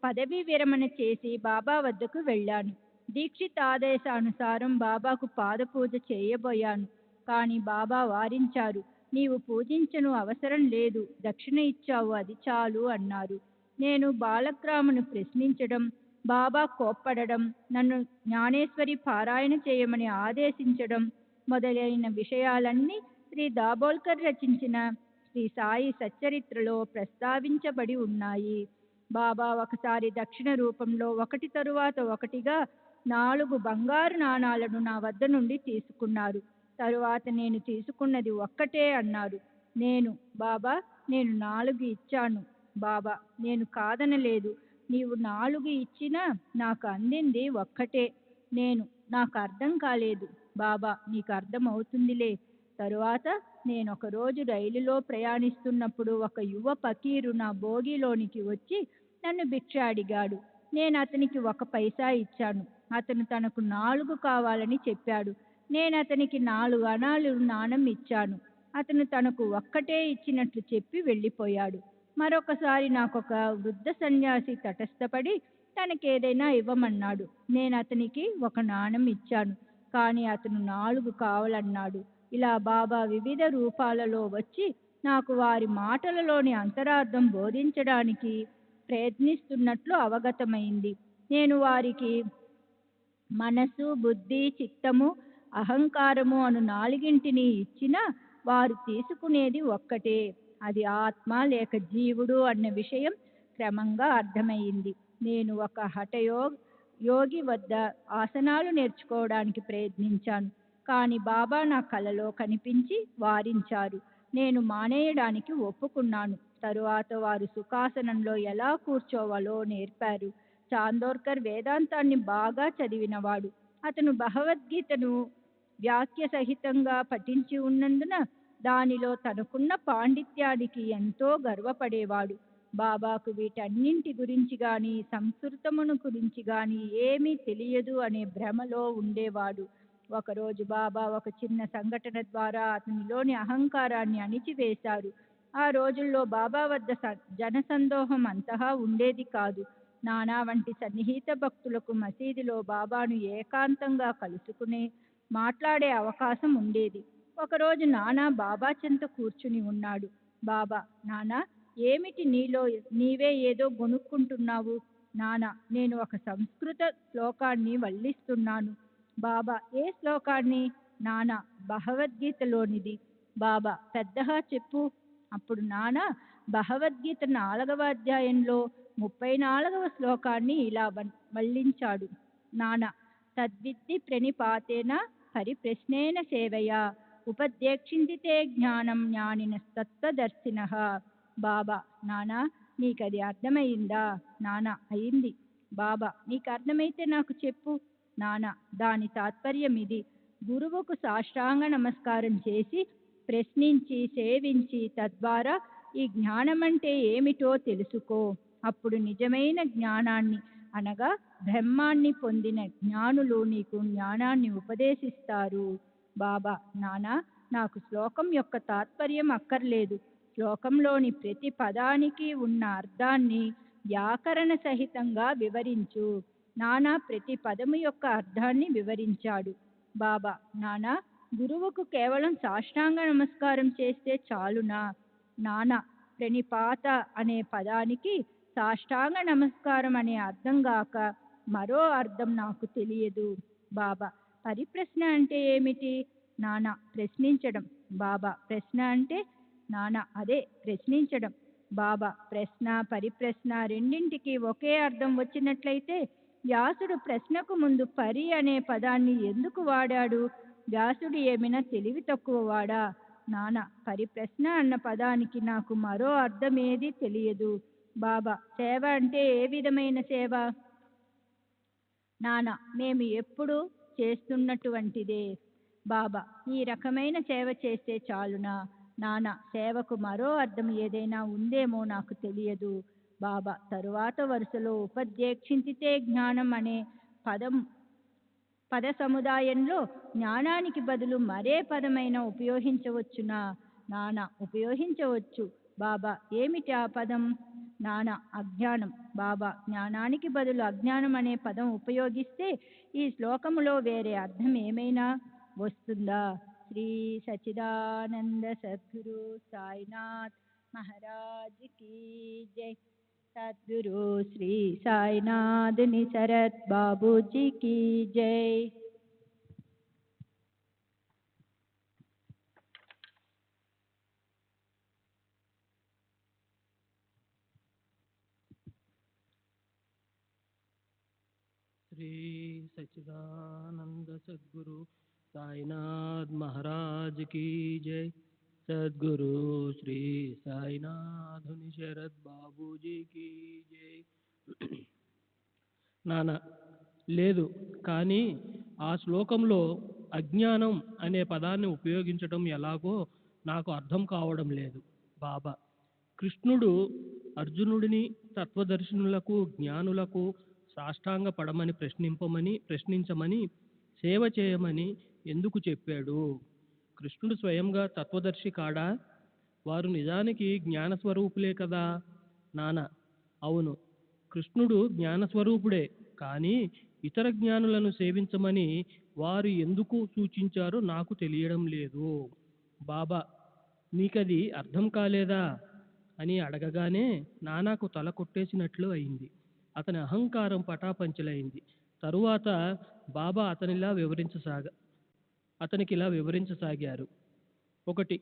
పదవీ విరమణ చేసి బాబా వద్దకు వెళ్ళాను. దీక్షిత్ ఆదేశానుసారం బాబాకు పాదపూజ చేయబోయాను. కానీ బాబా వారించారు. నీవు పూజించను అవసరం లేదు, దక్షిణ ఇచ్చావు అది చాలు అన్నారు. నేను బాలగ్రామును ప్రశ్నించడం, బాబా కోప్పడడం, నన్ను జ్ఞానేశ్వరి పారాయణ చేయమని ఆదేశించడం మొదలైన విషయాలన్నీ శ్రీ దాబోల్కర్ రచించిన శ్రీ సాయి సచ్చరిత్రలో ప్రస్తావించబడి ఉన్నాయి. బాబా ఒకసారి దక్షిణ రూపంలో ఒకటి తరువాత ఒకటిగా 4 బంగారు నాణాలను నా వద్ద నుండి తీసుకున్నారు. తరువాత నేను తీసుకున్నది ఒక్కటే అన్నారు. నేను, బాబా నేను 4 ఇచ్చాను. బాబా నేను కాదనలేదు. నీవు 4 ఇచ్చినా నాకు అందింది ఒక్కటే. నేను, నాకు అర్థం కాలేదు. బాబా నీకు అర్థం అవుతుందిలే. తరువాత నేను ఒక రోజు రైలులో ప్రయాణిస్తున్నప్పుడు ఒక యువ ఫకీరు నా బోగీలోనికి వచ్చి నన్ను భిక్ష అడిగాడు. నేను అతనికి 1 పైసా ఇచ్చాను. అతను తనకు 4 కావాలని చెప్పాడు. నేను అతనికి 4 అణాలు నాణం ఇచ్చాను. అతను తనకు ఒక్కటే ఇచ్చినట్లు చెప్పి వెళ్ళిపోయాడు. మరొకసారి నాకొక వృద్ధ సన్యాసి తటస్థపడి తనకేదైనా ఇవ్వమన్నాడు. నేను అతనికి 1 నాణం ఇచ్చాను. కానీ అతను 4 కావాలన్నాడు. ఇలా బాబా వివిధ రూపాలలో వచ్చి నాకు వారి మాటలలోని అంతరార్థం బోధించడానికి ప్రయత్నిస్తున్నట్లు అవగతమైంది. నేను వారికి మనసు, బుద్ధి, చిత్తము, అహంకారము అను 4ంటిని ఇచ్చినా వారు తీసుకునేది ఒక్కటే. అది ఆత్మ లేక జీవుడు అన్న విషయం క్రమంగా అర్థమయ్యింది. నేను ఒక యోగి వద్ద ఆసనాలు నేర్చుకోవడానికి ప్రయత్నించాను. కానీ బాబా నా కలలో కనిపించి వారించారు. నేను మానేయడానికి ఒప్పుకున్నాను. తరువాత వారు సుఖాసనంలో ఎలా కూర్చోవాలో నేర్పారు. చాందోర్కర్ వేదాంతాన్ని బాగా చదివినవాడు. అతను భగవద్గీతను వ్యాఖ్య సహితంగా పఠించి ఉన్నందున దానిలో తనకున్న పాండిత్యానికి ఎంతో గర్వపడేవాడు. బాబాకు వీటన్నింటి గురించి గాని సంస్కృతమును గురించి గాని ఏమీ తెలియదు అనే భ్రమలో ఉండేవాడు. ఒకరోజు బాబా ఒక చిన్న సంఘటన ద్వారా అతనిలోని అహంకారాన్ని అణిచివేశారు. ఆ రోజుల్లో బాబా వద్ద జనసందోహం అంతగా ఉండేది కాదు. నానా వంటి సన్నిహిత భక్తులకు మసీదులో బాబాను ఏకాంతంగా కలుసుకుని మాట్లాడే అవకాశం ఉండేది. ఒకరోజు నానా బాబా చెంత కూర్చుని ఉన్నాడు. బాబా, నానా ఏమిటి నీలో నీవే ఏదో గొనుక్కుంటున్నావు? నానా, నేను ఒక సంస్కృత శ్లోకాన్ని వల్లిస్తున్నాను. బాబా, ఏ శ్లోకాన్ని? నానా, భగవద్గీతలోనిది. బాబా, పెద్దగా చెప్పు. అప్పుడు నానా భగవద్గీత 4వ అధ్యాయంలో 34వ శ్లోకాన్ని ఇలా వల్లించాడు. నానా, తద్విద్ది ప్రణిపాతేన పరిప్రశ్నేన సేవయా ఉపదేక్షిందితే జ్ఞానం జ్ఞానినస్తత్వదర్శినః. బాబా, నానా నీకది అర్థమైందా? నానా, అయింది. బాబా, నీకు అర్థమైతే నాకు చెప్పు. నానా, దాని తాత్పర్యం ఇది. గురువుకు సాష్టాంగ నమస్కారం చేసి ప్రశ్నించి సేవించి తద్వారా ఈ జ్ఞానమంటే ఏమిటో తెలుసుకో. అప్పుడు నిజమైన జ్ఞానాన్ని అనగా బ్రహ్మాన్ని పొందిన జ్ఞానులు నీకు జ్ఞానాన్ని ఉపదేశిస్తారు. బాబా, నానా నాకు శ్లోకం యొక్క తాత్పర్యం అక్కర్లేదు. శ్లోకంలోని ప్రతి పదానికి ఉన్న అర్థాన్ని వ్యాకరణ సహితంగా వివరించు. నానా ప్రతి పదము యొక్క అర్థాన్ని వివరించాడు. బాబా, నానా గురువుకు కేవలం సాష్టాంగ నమస్కారం చేస్తే చాలునా? నానా, ప్రణిపాత అనే పదానికి సాష్టాంగ నమస్కారం అనే అర్థం గాక మరో అర్థం నాకు తెలియదు. బాబా, పరిప్రశ్న అంటే ఏమిటి? నానా, ప్రశ్నించడం. బాబా, ప్రశ్న అంటే? నానా, అదే ప్రశ్నించడం. బాబా, ప్రశ్న పరిప్రశ్న రెండింటికి ఒకే అర్థం వచ్చినట్లయితే వ్యాసుడు ప్రశ్నకు ముందు పరి అనే పదాన్ని ఎందుకు వాడాడు? వ్యాసుడు ఏమైనా తెలివి తక్కువ వాడా? నానా, పరిప్రశ్న అన్న పదానికి నాకు మరో అర్థమేది తెలియదు. బాబా, సేవ అంటే ఏ విధమైన సేవ? నానా, మేము ఎప్పుడు చేస్తున్నటువంటిదే. బాబా, ఈ రకమైన సేవ చేస్తే చాలునా? నానా, సేవకు మరో అర్థం ఏదైనా ఉందేమో నాకు తెలియదు. బాబా, తరువాత వరుసలో ఉపదేక్షించితే జ్ఞానం అనే పద సముదాయంలో జ్ఞానానికి బదులు మరే పదమైనా ఉపయోగించవచ్చునా? నానా, ఉపయోగించవచ్చు. బాబా, ఏమిటి ఆ పదం? నానా, అజ్ఞానం. బాబా, జ్ఞానానికి బదులు అజ్ఞానం అనే పదం ఉపయోగిస్తే ఈ శ్లోకములో వేరే అర్థం ఏమైనా వస్తుందా? శ్రీ సచిదానంద సద్గురు సాయినాథ్ మహారాజ్ కీ జై. సద్గురు శ్రీ సాయినాథ్ నిసరత్ బాబూజీ కీ జై. శ్రీ సచిదానంద సద్గురు साईनाथ महाराज की जय। सद्गुरु श्री साईनाथ शरद बाबू जी की जय। నాన్న లేదు, కానీ ఆ శ్లోకంలో అజ్ఞానం అనే పదాన్ని ఉపయోగించడం ఎలాగో నాకు అర్థం కావడం లేదు బాబా. కృష్ణుడు అర్జునుడిని తత్వదర్శనులకు జ్ఞానులకు సాష్టాంగ పడమని ప్రశ్నించమని సేవ చేయమని ఎందుకు చెప్పాడు? కృష్ణుడు స్వయంగా తత్వదర్శి కాడా? వారు నిజానికి జ్ఞానస్వరూపులే కదా నాన్న. అవును, కృష్ణుడు జ్ఞానస్వరూపుడే, కానీ ఇతర జ్ఞానులను సేవించమని వారు ఎందుకు సూచించారో నాకు తెలియడం లేదు బాబా. నీకది అర్థం కాలేదా అని అడగగానే నానాకు తల కొట్టేసినట్లు అయింది. అతని అహంకారం పటాపంచలైంది. తరువాత బాబా అతనికిలా వివరించసాగారు. 1.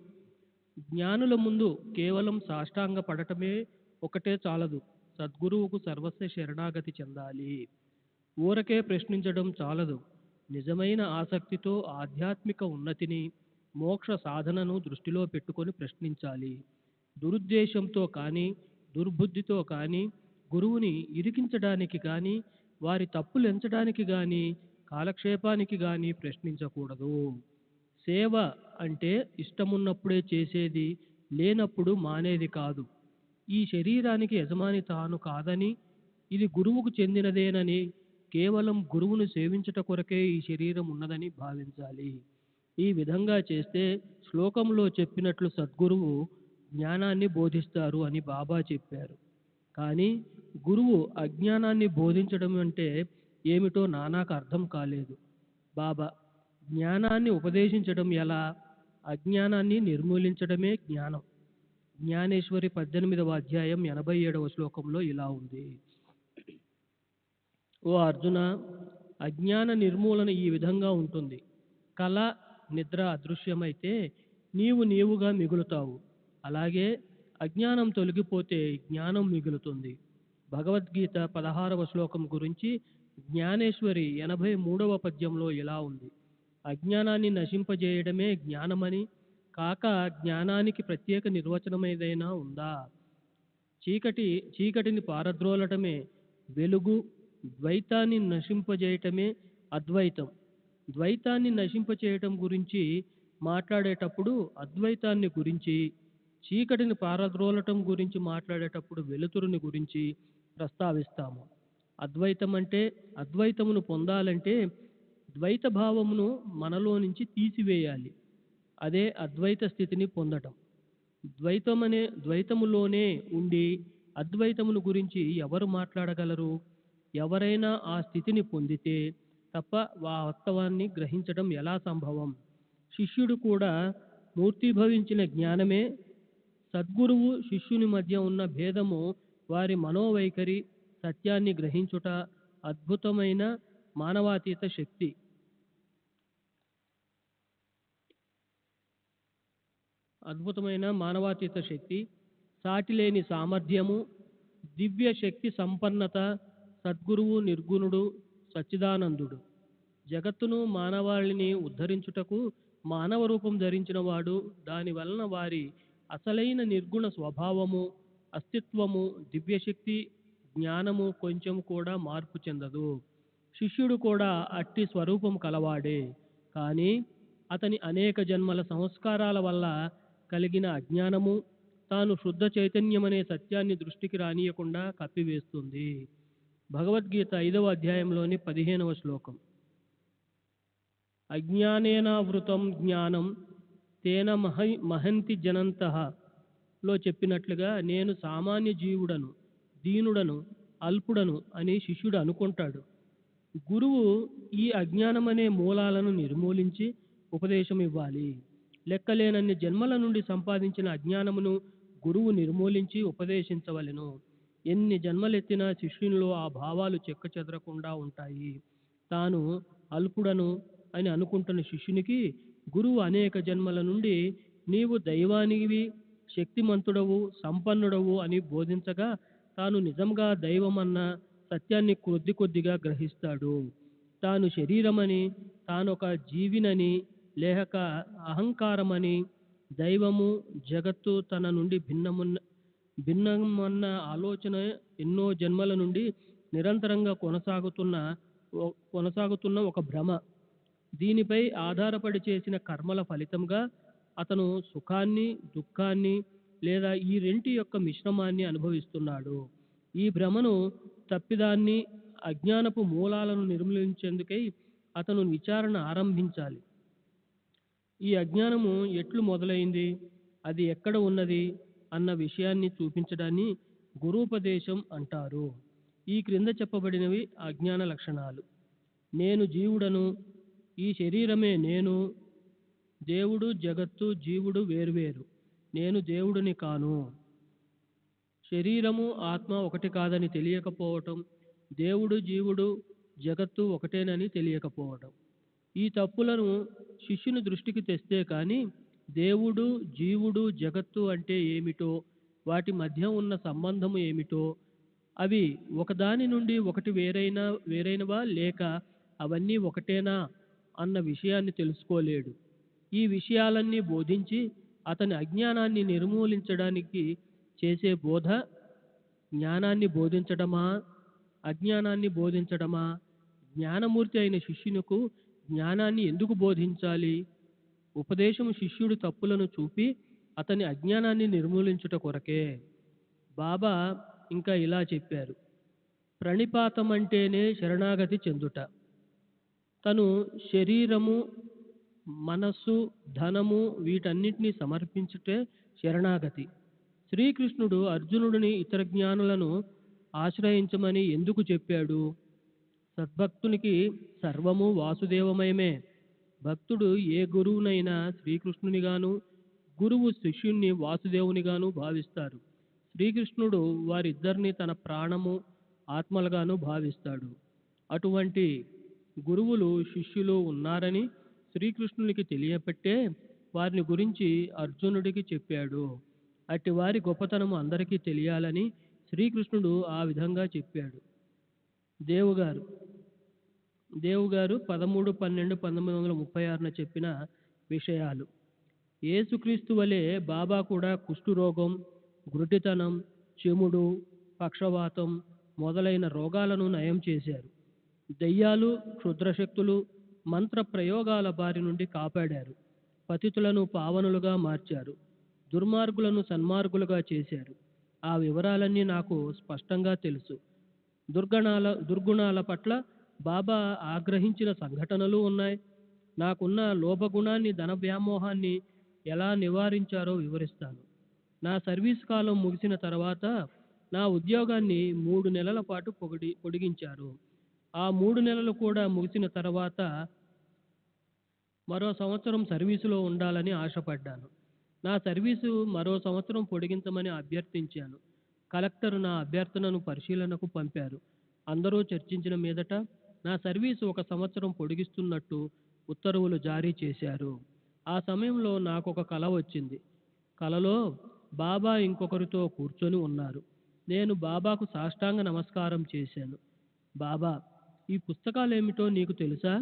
జ్ఞానుల ముందు కేవలం సాష్టాంగ పడటమే ఒకటే చాలదు. సద్గురువుకు సర్వస్వ శరణాగతి చెందాలి. ఊరకే ప్రశ్నించడం చాలదు. నిజమైన ఆసక్తితో ఆధ్యాత్మిక ఉన్నతిని, మోక్ష సాధనను దృష్టిలో పెట్టుకొని ప్రశ్నించాలి. దురుద్దేశంతో కానీ దుర్బుద్ధితో కానీ గురువుని ఇరికించడానికి కానీ వారి తప్పులు ఎంచడానికి కానీ కాలక్షేపానికి కానీ ప్రశ్నించకూడదు. సేవ అంటే ఇష్టమున్నప్పుడే చేసేది, లేనప్పుడు మానేది కాదు. ఈ శరీరానికి యజమాని తాను కాదని, ఇది గురువుకు చెందినదేనని, కేవలం గురువును సేవించుట కొరకే ఈ శరీరం ఉన్నదని భావించాలి. ఈ విధంగా చేస్తే శ్లోకంలో చెప్పినట్లు సద్గురువు జ్ఞానాన్ని బోధిస్తారు అని బాబా చెప్పారు. కానీ గురువు అజ్ఞానాన్ని బోధించడం అంటే ఏమిటో నానాకు అర్థం కాలేదు బాబా. జ్ఞానాన్ని ఉపదేశించడం ఎలా? అజ్ఞానాన్ని నిర్మూలించడమే జ్ఞానం. జ్ఞానేశ్వరి 18వ అధ్యాయం 87వ శ్లోకంలో ఇలా ఉంది. ఓ అర్జున, అజ్ఞాన నిర్మూలన ఈ విధంగా ఉంటుంది. కళ, నిద్ర అదృశ్యమైతే నీవుగా మిగులుతావు. అలాగే అజ్ఞానం తొలగిపోతే జ్ఞానం మిగులుతుంది. భగవద్గీత 16వ శ్లోకం గురించి జ్ఞానేశ్వరి 83వ పద్యంలో ఇలా ఉంది. అజ్ఞానాన్ని నశింపజేయడమే జ్ఞానమని కాక జ్ఞానానికి ప్రత్యేక నిర్వచనం ఏదైనా ఉందా? చీకటిని పారద్రోలటమే వెలుగు, ద్వైతాన్ని నశింపజేయటమే అద్వైతం. ద్వైతాన్ని నశింపచేయటం గురించి మాట్లాడేటప్పుడు అద్వైతాన్ని గురించి, చీకటిని పారద్రోలటం గురించి మాట్లాడేటప్పుడు వెలుతురుని గురించి ప్రస్తావిస్తాము. అద్వైతం అంటే, అద్వైతమును పొందాలంటే ద్వైత భావమును మనలో నుంచి తీసివేయాలి. అదే అద్వైత స్థితిని పొందటం. ద్వైతములోనే ఉండి అద్వైతమును గురించి ఎవరు మాట్లాడగలరు? ఎవరైనా ఆ స్థితిని పొందితే తప్ప వాస్తవాన్ని గ్రహించడం ఎలా సంభవం? శిష్యుడు కూడా మూర్తిభవించిన జ్ఞానమే. సద్గురువు శిష్యుని మధ్య ఉన్న భేదము వారి మనోవైఖరి, సత్యాన్ని గ్రహించుట అద్భుతమైన మానవాతీత శక్తి. సాటిలేని సామర్థ్యము, దివ్య శక్తి సంపన్నత. సద్గురువు నిర్గుణుడు, సచ్చిదానందుడు. జగత్తును మానవాళిని ఉద్ధరించుటకు మానవ రూపం ధరించిన వాడు. దానివలన వారి అసలైన నిర్గుణ స్వభావము, అస్తిత్వము, దివ్యశక్తి, జ్ఞానము కొంచెం కూడా మార్పు చెందదు. శిష్యుడు కూడా అట్టి స్వరూపం కలవాడే. కానీ అతని అనేక జన్మల సంస్కారాల వల్ల కలిగిన అజ్ఞానము తాను శుద్ధ చైతన్యమనే సత్యాన్ని దృష్టికి రానియకుండా కప్పివేస్తుంది. భగవద్గీత 5వ అధ్యాయంలోని 15వ శ్లోకం. అజ్ఞానేనావృతం జ్ఞానం తేన మహంతి జనంతః లో చెప్పినట్లుగా నేను సామాన్య జీవుడను, దీనుడను, అల్పుడను అని శిష్యుడు అనుకుంటాడు. గురువు ఈ అజ్ఞానమనే మూలాలను నిర్మూలించి ఉపదేశం ఇవ్వాలి. లెక్కలేనన్ని జన్మల నుండి సంపాదించిన అజ్ఞానమును గురువు నిర్మూలించి ఉపదేశించవలెను. ఎన్ని జన్మలెత్తినా శిష్యునిలో ఆ భావాలు చెక్కచెదరకుండా ఉంటాయి. తాను అల్పుడను అని అనుకుంటున్న శిష్యునికి గురువు అనేక జన్మల నుండి నీవు దైవానివి, శక్తిమంతుడవు, సంపన్నుడవు అని బోధించగా తాను నిజంగా దైవమన్న సత్యాన్ని కొద్ది కొద్దిగా గ్రహిస్తాడు. తాను శరీరమని, తానొక జీవినని లేక అహంకారమని, దైవము జగత్తు తన నుండి భిన్నమన్న ఆలోచన ఎన్నో జన్మల నుండి నిరంతరంగా కొనసాగుతున్న ఒక భ్రమ. దీనిపై ఆధారపడి చేసిన కర్మల ఫలితంగా అతను సుఖాన్ని, దుఃఖాన్ని లేదా ఈ రెంటి యొక్క మిశ్రమాన్ని అనుభవిస్తున్నాడు. ఈ భ్రమను, తప్పిదాన్ని, అజ్ఞానపు మూలాలను నిర్మూలించేందుకై అతను విచారణ ఆరంభించాలి. ఈ అజ్ఞానము ఎట్లు మొదలైంది, అది ఎక్కడ ఉన్నది అన్న విషయాన్ని చూపించడాన్ని గురూపదేశం అంటారు. ఈ క్రింద చెప్పబడినవి అజ్ఞాన లక్షణాలు. నేను జీవుడను, ఈ శరీరమే నేను, దేవుడు జగత్తు జీవుడు వేర్వేరు, నేను దేవుడిని కాను, శరీరము ఆత్మ ఒకటి కాదని తెలియకపోవటం, దేవుడు జీవుడు జగత్తు ఒకటేనని తెలియకపోవటం. ఈ తప్పులను శిష్యుని దృష్టికి తెస్తే కానీ దేవుడు, జీవుడు, జగత్తు అంటే ఏమిటో, వాటి మధ్య ఉన్న సంబంధము ఏమిటో, అవి ఒకదాని నుండి ఒకటి వేరైనవా లేక అవన్నీ ఒకటేనా అన్న విషయాన్ని తెలుసుకోలేడు. ఈ విషయాలన్నీ బోధించి అతని అజ్ఞానాన్ని నిర్మూలించడానికి చేసే బోధ జ్ఞానాన్ని బోధించడమా, అజ్ఞానాన్ని బోధించడమా? జ్ఞానమూర్తి అయిన శిష్యునికి జ్ఞానాన్ని ఎందుకు బోధించాలి? ఉపదేశము శిష్యుడి తప్పులను చూపి అతని అజ్ఞానాన్ని నిర్మూలించుట కొరకే. బాబా ఇంకా ఇలా చెప్పారు, ప్రణిపాతం అంటేనే శరణాగతి చెందుట. తను శరీరము, మనస్సు, ధనము వీటన్నిటినీ సమర్పించుటే శరణాగతి. శ్రీకృష్ణుడు అర్జునుడిని ఇతర జ్ఞానులను ఆశ్రయించమని ఎందుకు చెప్పాడు? సద్భక్తునికి సర్వము వాసుదేవమయమే. భక్తుడు ఏ గురువునైనా శ్రీకృష్ణునిగాను, గురువు శిష్యుణ్ణి వాసుదేవునిగాను భావిస్తారు. శ్రీకృష్ణుడు వారిద్దరిని తన ప్రాణము, ఆత్మలుగాను భావిస్తాడు. అటువంటి గురువులు, శిష్యులు ఉన్నారని శ్రీకృష్ణునికి తెలియపెట్టే వారిని గురించి అర్జునుడికి చెప్పాడు. అట్టి వారి గొప్పతనము అందరికీ తెలియాలని శ్రీకృష్ణుడు ఆ విధంగా చెప్పాడు. దేవుగారు 13/12/1936 చెప్పిన విషయాలు. యేసుక్రీస్తు వలె బాబా కూడా కుష్ఠురోగం, గురుటితనం, చెముడు, పక్షవాతం మొదలైన రోగాలను నయం చేశారు. దెయ్యాలు, క్షుద్రశక్తులు, మంత్ర ప్రయోగాల బారి నుండి కాపాడారు. పతితులను పావనులుగా మార్చారు. దుర్మార్గులను సన్మార్గులుగా చేశారు. ఆ వివరాలన్నీ నాకు స్పష్టంగా తెలుసు. దుర్గుణాల పట్ల బాబా ఆగ్రహించిన సంఘటనలు ఉన్నాయి. నాకున్న లోభగుణాన్ని, ధన వ్యామోహాన్ని ఎలా నివారించారో వివరిస్తాను. నా సర్వీస్ కాలం ముగిసిన తర్వాత నా ఉద్యోగాన్ని 3 నెలల పాటు పొడిగించారు. ఆ 3 నెలలు కూడా ముగిసిన తర్వాత మరో సంవత్సరం సర్వీసులో ఉండాలని ఆశపడ్డాను. నా సర్వీసు మరో సంవత్సరం పొడిగించమని అభ్యర్థించాను. కలెక్టర్ నా అభ్యర్థనను పరిశీలనకు పంపారు. అందరూ చర్చించిన మీదట నా సర్వీసు 1 సంవత్సరం పొడిగిస్తున్నట్టు ఉత్తర్వులు జారీ చేశారు. ఆ సమయంలో నాకు ఒక కల వచ్చింది. కలలో బాబా ఇంకొకరితో కూర్చొని ఉన్నారు. నేను బాబాకు సాష్టాంగ నమస్కారం చేశాను. బాబా, ఈ పుస్తకాలేమిటో నీకు తెలుసా?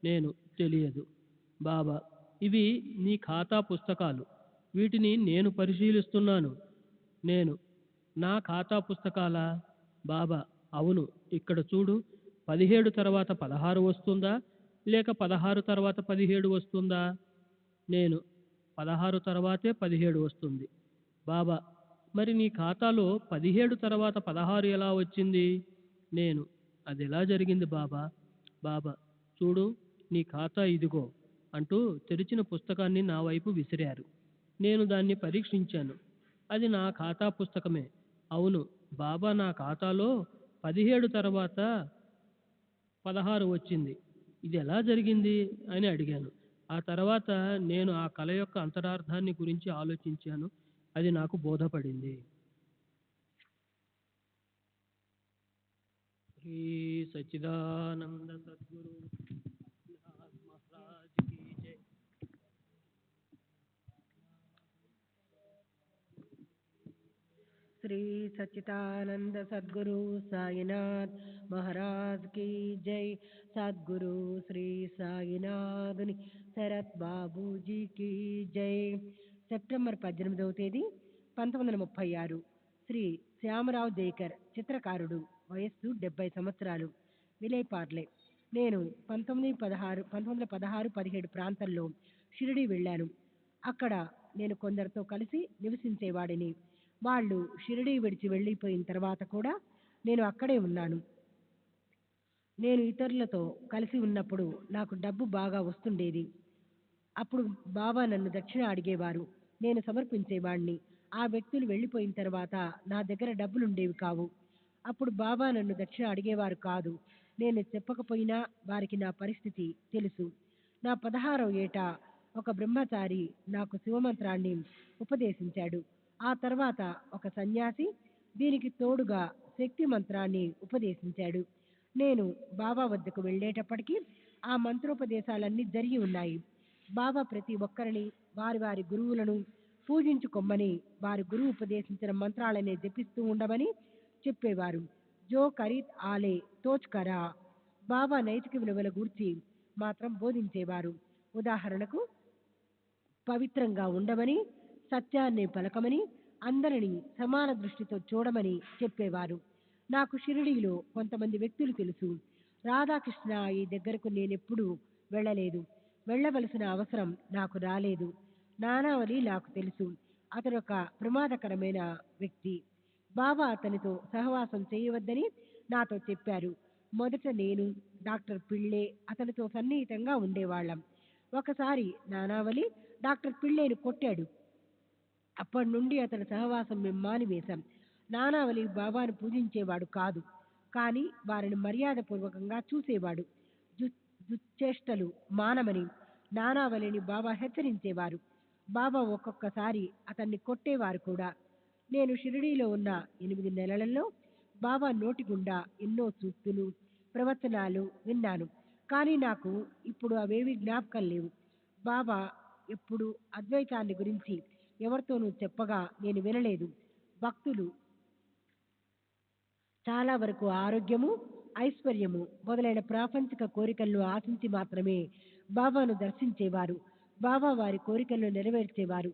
నేను, తెలియదు. బాబా, ఇవి నీ ఖాతా పుస్తకాలు. వీటిని నేను పరిశీలిస్తున్నాను. నేను, నా ఖాతా పుస్తకాలా? బాబా, అవును. ఇక్కడ చూడు, 17 తర్వాత 16 వస్తుందా లేక 16 తర్వాత 17 వస్తుందా? నేను, 16 తర్వాతే 17 వస్తుంది. బాబా, మరి నీ ఖాతాలో 17 తర్వాత 16 ఎలా వచ్చింది? నేను, అది ఎలా జరిగింది బాబా? బాబా, చూడు, నీ ఖాతా ఇదిగో అంటూ తెరిచిన పుస్తకాన్ని నా వైపు విసిరారు. నేను దాన్ని పరీక్షించాను. అది నా ఖాతా పుస్తకమే. అవును బాబా, నా ఖాతాలో 17 తర్వాత 16 వచ్చింది. ఇది ఎలా జరిగింది అని అడిగాను. ఆ తర్వాత నేను ఆ కళ యొక్క అంతరార్థాన్ని గురించి ఆలోచించాను. అది నాకు బోధపడింది. శ్రీ సచ్చిదానంద సద్గురు మహారాజ్ కీ జై. श्री सच्चिदानंद सद्गुरु साईनाथ महाराज की जय। सद्गुरु श्री సాయినాథుని శరత్ బాబూజీ की జై। సెప్టెంబర్ 18వ తేదీ 1936 శ్రీ శ్యామరావు జైకర్ చిత్రకారుడు, వయస్సు 70 సంవత్సరాలు, విలేపార్లే. నేను 1916-17 ప్రాంతంలో షిరిడి వెళ్ళాను. అక్కడ నేను కొందరితో కలిసి నివసించేవాడిని. వాళ్ళు షిరిడి విడిచి వెళ్ళిపోయిన తర్వాత కూడా నేను అక్కడే ఉన్నాను. నేను ఇతరులతో కలిసి ఉన్నప్పుడు నాకు డబ్బు బాగా వస్తుండేది. అప్పుడు బాబా నన్ను దక్షిణ అడిగేవారు, నేను సమర్పించేవాణ్ణి. ఆ వ్యక్తులు వెళ్ళిపోయిన తర్వాత నా దగ్గర డబ్బులుండేవి కావు. అప్పుడు బాబా నన్ను దక్షిణ అడిగేవారు కాదు. నేను చెప్పకపోయినా వారికి నా పరిస్థితి తెలుసు. నా 16వ ఏట ఒక బ్రహ్మచారి నాకు శివమంత్రాన్ని ఉపదేశించాడు. ఆ తర్వాత ఒక సన్యాసి దీనికి తోడుగా శక్తి మంత్రాన్ని ఉపదేశించాడు. నేను బాబా వద్దకు వెళ్ళేటప్పటికీ ఆ మంత్రోపదేశాలన్నీ జరిగి ఉన్నాయి. బాబా ప్రతి ఒక్కరిని వారి వారి గురువులను పూజించుకొమ్మని, వారి గురువు ఉపదేశించిన మంత్రాలనే జపిస్తూ ఉండమని చెప్పేవారు. జో ఖరీద్ ఆలే తోచ్ కరా. బాబా నైతిక విలువల గూర్చి మాత్రం బోధించేవారు. ఉదాహరణకు పవిత్రంగా ఉండమని, సత్యాన్ని పలకమని, అందరినీ సమాన దృష్టితో చూడమని చెప్పేవారు. నాకు షిరిడీలో కొంతమంది వ్యక్తులు తెలుసు. రాధాకృష్ణ ఈ దగ్గరకు నేనెప్పుడూ వెళ్ళలేదు. వెళ్ళవలసిన అవసరం నాకు రాలేదు. నానావళి నాకు తెలుసు. అతను ఒక ప్రమాదకరమైన వ్యక్తి. బాబా అతనితో సహవాసం చేయవద్దని నాతో చెప్పారు. మొదట నేను, డాక్టర్ పిళ్ళే అతనితో సన్నిహితంగా ఉండేవాళ్ళం. ఒకసారి నానావళి డాక్టర్ పిళ్ళేను కొట్టాడు. అప్పటి నుండి అతని సహవాసం మేము మానివేశాం. నానావళి బాబాను పూజించేవాడు కాదు, కానీ వారిని మర్యాదపూర్వకంగా చూసేవాడు. దుశ్చేష్టలు మానమని నానావళిని బాబా హెచ్చరించేవారు. బాబా ఒక్కొక్కసారి అతన్ని కొట్టేవారు కూడా. నేను షిరిడీలో ఉన్న 8 నెలలలో బాబా నోటి గుండా ఎన్నో సూక్తులు, ప్రవచనాలు విన్నాను. కానీ నాకు ఇప్పుడు అవేవి జ్ఞాపకం లేవు. బాబా ఎప్పుడు అద్వైతాన్ని గురించి ఎవరితోనూ చెప్పగా నేను వినలేదు. భక్తులు చాలా వరకు ఆరోగ్యము, ఐశ్వర్యము మొదలైన ప్రాపంచిక కోరికలను ఆశించి మాత్రమే బాబాను దర్శించేవారు. బాబా వారి కోరికలను నెరవేర్చేవారు.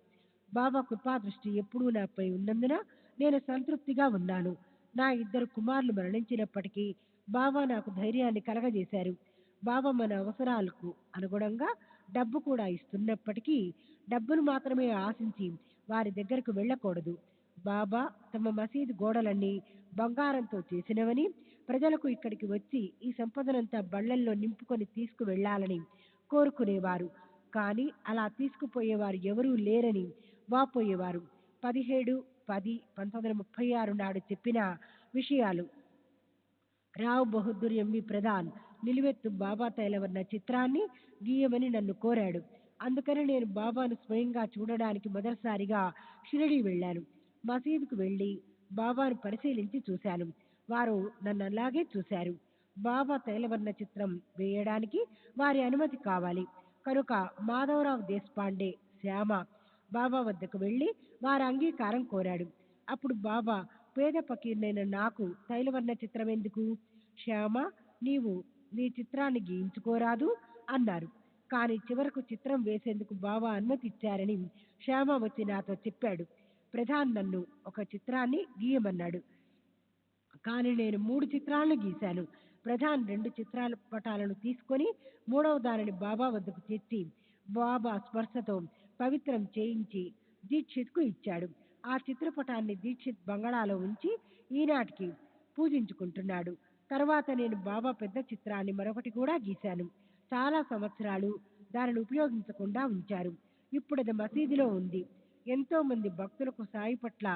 బాబా కృపాదృష్టి ఎప్పుడూ నాపై ఉన్నందున నేను సంతృప్తిగా ఉన్నాను. నా 2 కుమారులు మరణించినప్పటికీ బాబా నాకు ధైర్యాన్ని కలగజేశారు. బాబా మన అవసరాలకు అనుగుణంగా డబ్బు కూడా ఇస్తున్నప్పటికీ డబ్బును మాత్రమే ఆశించి వారి దగ్గరకు వెళ్ళకూడదు. బాబా తమ మసీదు గోడలన్నీ బంగారంతో చేసినవని, ప్రజలకు ఇక్కడికి వచ్చి ఈ సంపదనంతా బళ్లల్లో నింపుకొని తీసుకువెళ్లాలని కోరుకునేవారు. కానీ అలా తీసుకుపోయేవారు ఎవరూ లేరని వాపోయేవారు. 17-10-1936 నాడు చెప్పిన విషయాలు. రావ్ బహదూర్ ఎంవి ప్రధాన్ నిలువెత్తు బాబా తైలవర్ణ చిత్రాన్ని గీయమని నన్ను కోరాడు. అందుకని నేను బాబాను స్వయంగా చూడడానికి మొదటిసారిగా షిరిడి వెళ్ళాను. మసీదుకు వెళ్ళి బాబాను పరిశీలించి చూశాను. వారు నన్ను అలాగే చూశారు. బాబా తైలవర్ణ చిత్రం వేయడానికి వారి అనుమతి కావాలి. కనుక మాధవరావు దేశపాండే శ్యామ బాబా వద్దకు వెళ్ళి వారి అంగీకారం కోరాడు. అప్పుడు బాబా, పేద ఫకీర్నైన నాకు తైలవర్ణ చిత్రం ఎందుకు? శ్యామ, నీవు నీ చిత్రాన్ని గీయించుకోరాదు అన్నారు. కానీ చివరకు చిత్రం వేసేందుకు బాబా అనుమతి ఇచ్చారని శ్యామ వచ్చి నాతో చెప్పాడు. ప్రధాన్ నన్ను ఒక చిత్రాన్ని గీయమన్నాడు. కానీ నేను 3 చిత్రాలను గీశాను. ప్రధాన్ 2 చిత్రాల పటాలను తీసుకొని 3వ దానిని బాబా వద్దకు తెచ్చి బాబా స్పర్శతో పవిత్రం చేయించి దీక్షిత్కు ఇచ్చాడు. ఆ చిత్రపటాన్ని దీక్షిత్ బంగళాలో ఉంచి ఈనాటికి పూజించుకుంటున్నాడు. తర్వాత నేను బాబా పెద్ద చిత్రాన్ని మరొకటి కూడా గీశాను. చాలా సంవత్సరాలు దానిని ఉపయోగించకుండా ఉంచారు. ఇప్పుడు అది మసీదులో ఉంది. ఎంతో మంది భక్తులకు సాయి పట్ల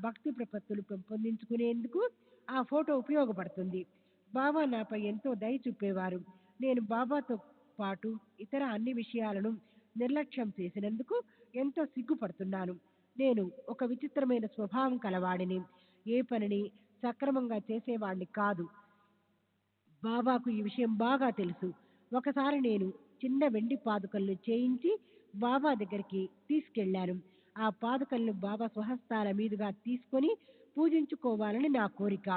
భక్తి ప్రపత్తులు పెంపొందించుకునేందుకు ఆ ఫోటో ఉపయోగపడుతుంది. బాబా నాపై ఎంతో దయ చూపేవారు. నేను బాబాతో పాటు ఇతర అన్ని విషయాలను నిర్లక్ష్యం చేసినందుకు ఎంతో సిగ్గుపడుతున్నాను. నేను ఒక విచిత్రమైన స్వభావం కలవాడిని. ఏ పనిని సక్రమంగా చేసేవాడిని కాదు. బాబాకు ఈ విషయం బాగా తెలుసు. ఒకసారి నేను చిన్న వెండి పాదుకలను చేయించి బాబా దగ్గరికి తీసుకెళ్లాను. ఆ పాదుకలను బాబా స్వహస్తాల మీదుగా తీసుకొని పూజించుకోవాలని నా కోరిక.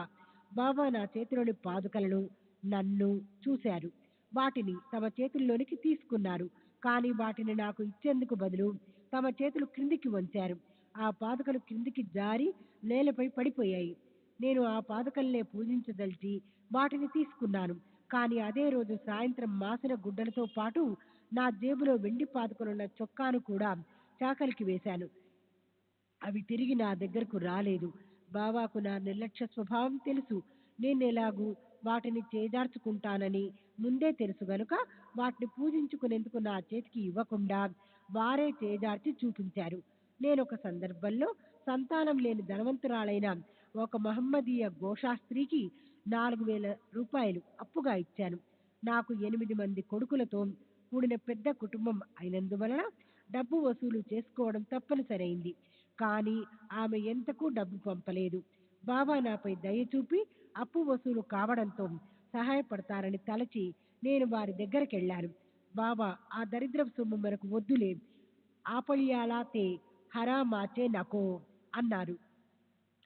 బాబా నా చేతిలోని పాదుకలను నన్ను చూశారు. వాటిని తమ చేతుల్లోనికి తీసుకున్నారు. కానీ వాటిని నాకు ఇచ్చేందుకు బదులు తమ చేతులు క్రిందికి వంచారు. ఆ పాదుకలు క్రిందికి జారి నేలపై పడిపోయాయి. నేను ఆ పాదుకల్నే పూజించదలిచి వాటిని తీసుకున్నాను. కానీ అదే రోజు సాయంత్రం మాసిన గుడ్డలతో పాటు నా జేబులో వెండి పాదుకలున్న చొక్కాను కూడా చాకలికి వేశాను. అవి తిరిగి నా దగ్గరకు రాలేదు. బాబాకు నా నిర్లక్ష్య స్వభావం తెలుసు. నేను ఎలాగూ వాటిని చేజార్చుకుంటానని ముందే తెలుసు గనుక వాటిని పూజించుకునేందుకు నా చేతికి ఇవ్వకుండా వారే చేజార్చి చూపించారు. నేను ఒక సందర్భంలో సంతానం లేని ధనవంతురాలైన ఒక మహమ్మదీయ గోషా స్త్రీకి 4,000 రూపాయలు అప్పుగా ఇచ్చాను. నాకు 8 మంది కొడుకులతో కూడిన పెద్ద కుటుంబం అయినందువలన డబ్బు వసూలు చేసుకోవడం తప్పనిసరైంది. కానీ ఆమె ఎంతకు డబ్బు పంపలేదు. బాబా నాపై దయ చూపి అప్పు వసూలు కావడంతో సహాయపడతారని తలచి నేను వారి దగ్గరికి వెళ్ళాను. బాబా, ఆ దరిద్ర సొమ్ము మనకు వద్దులే, ఆపయ్యాలా తే హరామాచే నకో అన్నారు.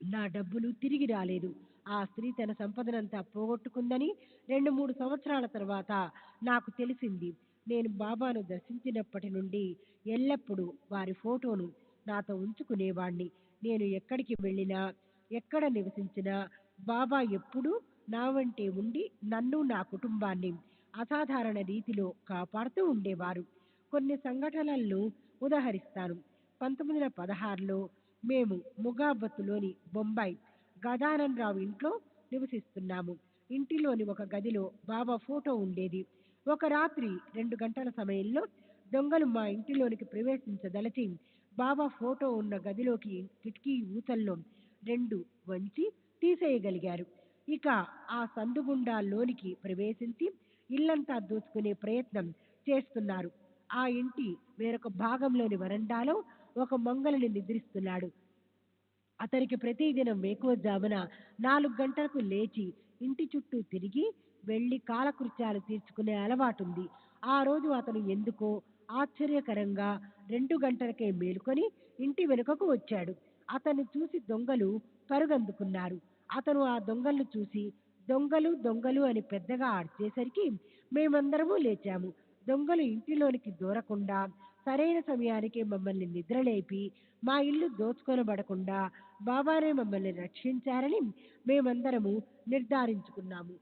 నా డబ్బులు తిరిగి రాలేదు. ఆ స్త్రీ తన సంపదనంతా పోగొట్టుకుందని 2-3 సంవత్సరాల తర్వాత నాకు తెలిసింది. నేను బాబాను దర్శించినప్పటి నుండి ఎల్లప్పుడూ వారి ఫోటోను నాతో ఉంచుకునేవాణ్ణి. నేను ఎక్కడికి వెళ్ళినా, ఎక్కడ నివసించినా బాబా ఎప్పుడూ నా వెంటే ఉండి నన్ను, నా కుటుంబాన్ని అసాధారణ రీతిలో కాపాడుతూ ఉండేవారు. కొన్ని సంఘటనలను ఉదహరిస్తాను. 1916లో మేము ముగాబత్తులోని బొంబాయి గజానన్ రావు ఇంట్లో నివసిస్తున్నాము. ఇంటిలోని ఒక గదిలో బాబా ఫోటో ఉండేది. ఒక రాత్రి 2 గంటల సమయంలో దొంగలు మా ఇంటిలోనికి ప్రవేశించదలచి బాబా ఫోటో ఉన్న గదిలోకి కిటికీ ఊసల్లో 2 వంచి తీసేయగలిగారు. ఇక ఆ సందుగుండా లోనికి ప్రవేశించి ఇల్లంతా దోచుకునే ప్రయత్నం చేస్తున్నారు. ఆ ఇంటి వేరొక భాగంలోని వరండాలో ఒక మంగళని నిద్రిస్తున్నాడు. అతనికి ప్రతిదినం వేకువజామున 4 గంటలకు లేచి ఇంటి చుట్టూ తిరిగి వెళ్లి కాలకృత్యాలు తీర్చుకునే అలవాటుంది. ఆ రోజు అతను ఎందుకో ఆశ్చర్యకరంగా 2 గంటలకే మేలుకొని ఇంటి వెనుకకు వచ్చాడు. అతన్ని చూసి దొంగలు పరుగందుకున్నారు. అతను ఆ దొంగలను చూసి దొంగలు దొంగలు అని పెద్దగా అరిచేసరికి మేమందరము లేచాము. దొంగలు ఇంటిలోనికి దూరకుండా సరైన సమయానికి మమ్మల్ని నిద్రలేపి మా ఇల్లు దోచుకొనబడకుండా బాబానే మమ్మల్ని రక్షించారని మేమందరము నిర్ధారించుకున్నాము.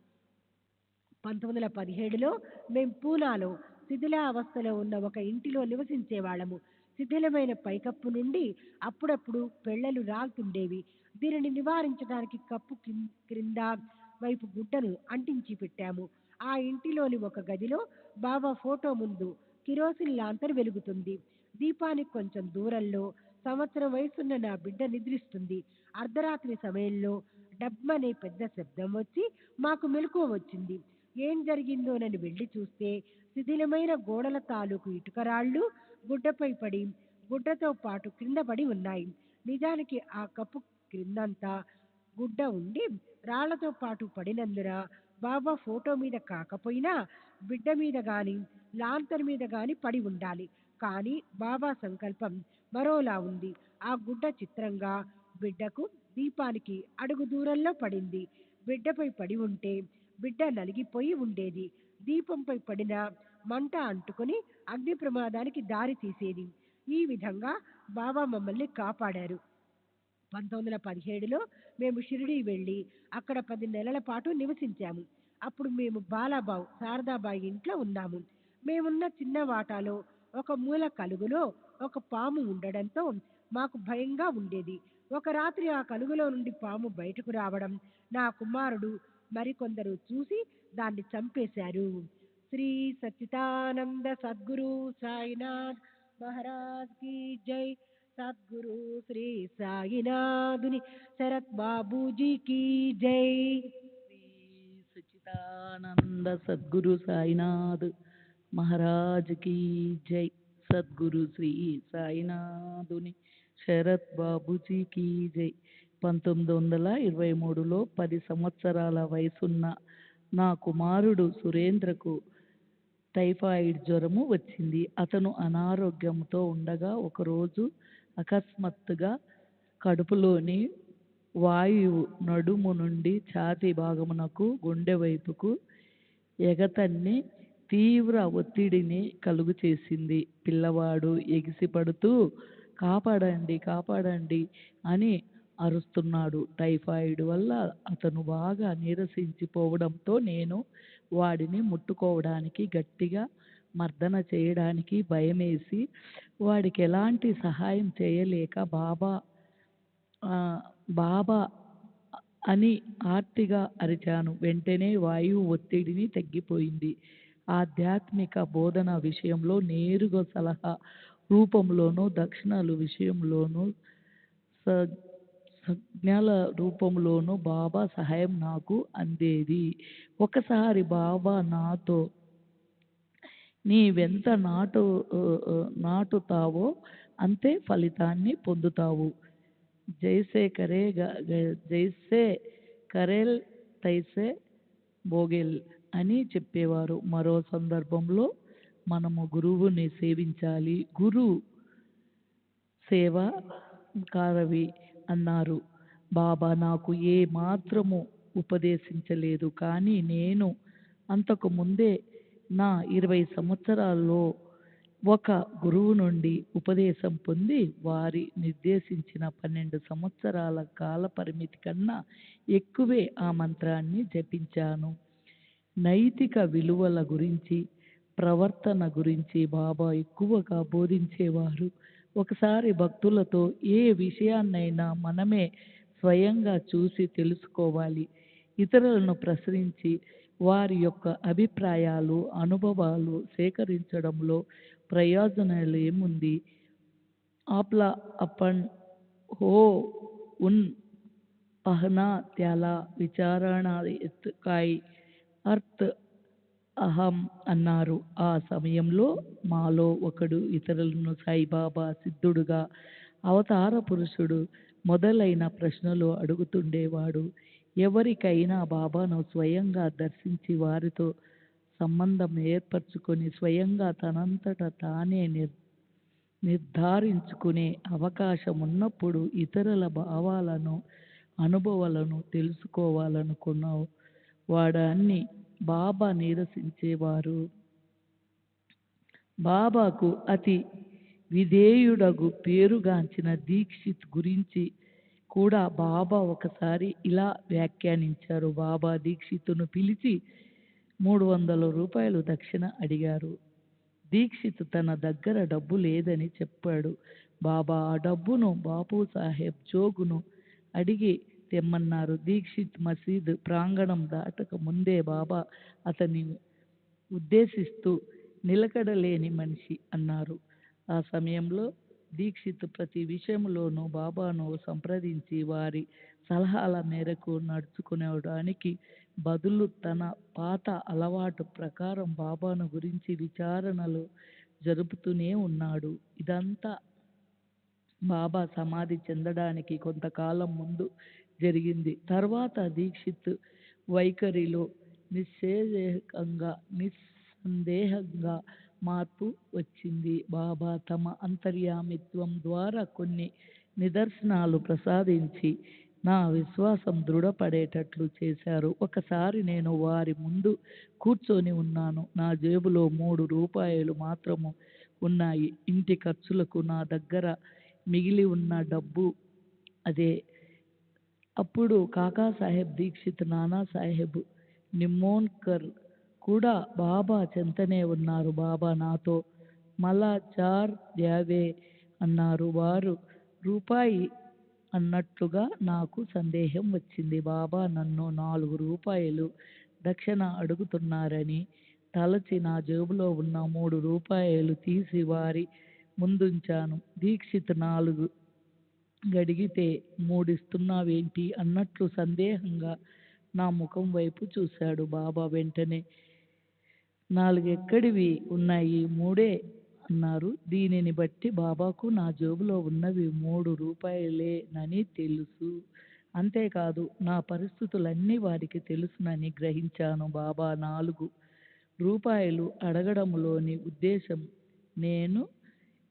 1917లో మేము పూనాలో శిథిలావస్థలో ఉన్న ఒక ఇంటిలో నివసించేవాళ్ళము. శిథిలమైన పైకప్పు నుండి అప్పుడప్పుడు పెళ్లలు రాలుతుండేవి. దీనిని నివారించడానికి కప్పు క్రింద వైపు గుడ్డను అంటించి పెట్టాము. ఆ ఇంటిలోని ఒక గదిలో బాబా ఫోటో ముందు కిరోసిన్ లాంతర్ వెలుగుతుంది. దీపానికి కొంచెం దూరంలో సంవత్సరం వయసున్న నా బిడ్డ నిద్రిస్తుంది. అర్ధరాత్రి సమయంలో డబ్బనే పెద్ద శబ్దం వచ్చి మాకు మెలకువ వచ్చింది. ఏం జరిగిందోనని వెళ్లి చూస్తే శిథిలమైన గోడల తాలూకు ఇటుకరాళ్లు గుడ్డపై పడి గుడ్డతో పాటు క్రింద పడి ఉన్నాయి. నిజానికి ఆ కప్పు క్రిందంతా గుడ్డ ఉండి రాళ్లతో పాటు పడినందున బాబా ఫోటో మీద కాకపోయినా బిడ్డ మీద గాని లాంతర్ మీద గాని పడి ఉండాలి. కానీ బాబా సంకల్పం మరోలా ఉంది. ఆ గుడ్డ చిత్రంగా బిడ్డకు దీపానికి అడుగు దూరంలో పడింది. బిడ్డపై పడి ఉంటే బిడ్డ నలిగిపోయి ఉండేది. దీపంపై పడిన మంట అంటుకొని అగ్ని ప్రమాదానికి దారి తీసేది. ఈ విధంగా బాబా మమ్మల్ని కాపాడారు. 1917లో మేము షిరిడీ వెళ్ళి అక్కడ 10 నెలల పాటు నివసించాము. అప్పుడు మేము బాలాబావు శారదాబాయి ఇంట్లో ఉన్నాము. మేమున్న చిన్న వాటాలో ఒక మూల కలుగులో ఒక పాము ఉండడంతో మాకు భయంగా ఉండేది. ఒక రాత్రి ఆ కలుగులో నుండి పాము బయటకు రావడం నా కుమారుడు మరికొందరు చూసి దాన్ని చంపేశారు. శ్రీ సచ్చిదానంద సద్గురు సాయినాథ్ మహారాజ్ కి జై. సద్గురు శ్రీ సాయినాథుని శరత్ బాబూజీ की जय. सच्चिदानंद सद्गुरु साईनाथ महाराज की जय. సద్గురు శ్రీ సాయినాథుని శరత్ బాబూజీకి జై. 1923లో 10 సంవత్సరాల వయసున్న నా కుమారుడు సురేంద్రకు టైఫాయిడ్ జ్వరము వచ్చింది. అతను అనారోగ్యంతో ఉండగా ఒకరోజు అకస్మాత్తుగా కడుపులోని వాయువు నడుము నుండి ఛాతీ భాగమునకు గుండె వైపుకు ఎగతన్ని తీవ్ర ఒత్తిడిని కలుగు చేసింది. పిల్లవాడు ఎగిసిపడుతూ కాపాడండి కాపాడండి అని అరుస్తున్నాడు. టైఫాయిడ్ వల్ల అతను బాగా నీరసించిపోవడంతో నేను వాడిని ముట్టుకోవడానికి, గట్టిగా మర్దన చేయడానికి భయమేసి వాడికి ఎలాంటి సహాయం చేయలేక బాబా బాబా అని ఆర్తిగా అరిచాను. వెంటనే వాయువు ఒత్తిడిని తగ్గిపోయింది. ఆధ్యాత్మిక బోధన విషయంలో నేరుగా సలహా రూపంలోనూ, దక్షిణాలు విషయంలోనూ, సంజ్ఞల రూపంలోనూ బాబా సహాయం నాకు అందేది. ఒకసారి బాబా నాతో నీవెంత నాటుతావో అంతే ఫలితాన్ని పొందుతావు. జైసే కరేల్ తైసే భోగెల్ అని చెప్పేవారు. మరో సందర్భంలో మనము గురువుని సేవించాలి, గురు సేవ కారవి అన్నారు. బాబా నాకు ఏ మాత్రము ఉపదేశించలేదు, కానీ నేను అంతకు ముందే నా 20 సంవత్సరాల్లో ఒక గురువు నుండి ఉపదేశం పొంది వారి నిర్దేశించిన 12 సంవత్సరాల కాల పరిమితి కన్నా ఎక్కువే ఆ మంత్రాన్ని జపించాను. నైతిక విలువల గురించి, ప్రవర్తన గురించి బాబా ఎక్కువగా బోధించేవారు. ఒకసారి భక్తులతో ఏ విషయాన్నైనా మనమే స్వయంగా చూసి తెలుసుకోవాలి. ఇతరులను ప్రశ్నించి వారి యొక్క అభిప్రాయాలు, అనుభవాలు సేకరించడంలో ప్రయోజనాలు ఏముంది? ఆప్లా అప్పన్ హో ఉన్ పహనా త్యాలా విచారణ కాయ్ అర్త్ అహం అన్నారు. ఆ సమయంలో మాలో ఒకడు ఇతరులను సాయిబాబా సిద్ధుడుగా, అవతార పురుషుడు మొదలైన ప్రశ్నలు అడుగుతుండేవాడు. ఎవరికైనా బాబాను స్వయంగా దర్శించి వారితో సంబంధం ఏర్పరచుకొని స్వయంగా తనంతట తానే నిర్ధారించుకునే అవకాశం ఉన్నప్పుడు ఇతరుల భావాలను, అనుభవాలను తెలుసుకోవాలనుకున్న వాడాన్ని బాబా నిరసించేవారు. బాబాకు అతి విధేయుడగు పేరుగాంచిన దీక్షిత్ గురించి కూడా బాబా ఒకసారి ఇలా వ్యాఖ్యానించారు. బాబా దీక్షితును పిలిచి 300 రూపాయలు దక్షిణ అడిగారు. దీక్షిత్ తన దగ్గర డబ్బు లేదని చెప్పాడు. బాబా ఆ డబ్బును బాపు సాహెబ్ జోగును అడిగి తెమ్మన్నారు. దీక్షిత్ మసీద్ ప్రాంగణం దాటక ముందే బాబా అతన్ని ఉద్దేశిస్తూ నిలకడలేని మనిషి అన్నారు. ఆ సమయంలో దీక్షిత్ ప్రతి విషయంలోనూ బాబాను సంప్రదించి వారి సలహాల మేరకు నడుచుకునేడానికి బదులు తన పాత అలవాటు ప్రకారం బాబాను గురించి విచారణలు జరుపుతూనే ఉన్నాడు. ఇదంతా బాబా సమాధి చెందడానికి కొంతకాలం ముందు జరిగింది. తర్వాత దీక్షిత్ వైఖరిలో నిస్సందేహంగా మార్పు వచ్చింది. బాబా తమ అంతర్యామిత్వం ద్వారా కొన్ని నిదర్శనాలు ప్రసాదించి నా విశ్వాసం దృఢపడేటట్లు చేశారు. ఒకసారి నేను వారి ముందు కూర్చొని ఉన్నాను. నా జేబులో 3 రూపాయలు మాత్రము ఉన్నాయి. ఇంటి ఖర్చులకు నా దగ్గర మిగిలి ఉన్న డబ్బు అదే. అప్పుడు కాకాసాహెబ్ దీక్షిత్, నానాసాహెబ్ నిమోన్కర్ కూడా బాబా చెంతనే ఉన్నారు. బాబా నాతో మళ్ళా 4 ద్యావే అన్నారు. వారు రూపాయి అన్నట్లుగా నాకు సందేహం వచ్చింది. బాబా నన్ను 4 రూపాయలు దక్షిణ అడుగుతున్నారని తలచి నా జేబులో ఉన్న 3 రూపాయలు తీసి వారి ముందుంచాను. దీక్షిత్ 4 గడిగితే 3 ఇస్తున్నావేంటి అన్నట్లు సందేహంగా నా ముఖం వైపు చూశాడు. బాబా వెంటనే 4 ఎక్కడివి ఉన్నాయి, 3 అన్నారు. దీనిని బట్టి బాబాకు నా జేబులో ఉన్నవి 3 రూపాయలేనని తెలుసు. అంతేకాదు నా పరిస్థితులన్నీ వారికి తెలుసునని గ్రహించాను. బాబా 4 రూపాయలు అడగడంలోని ఉద్దేశం నేను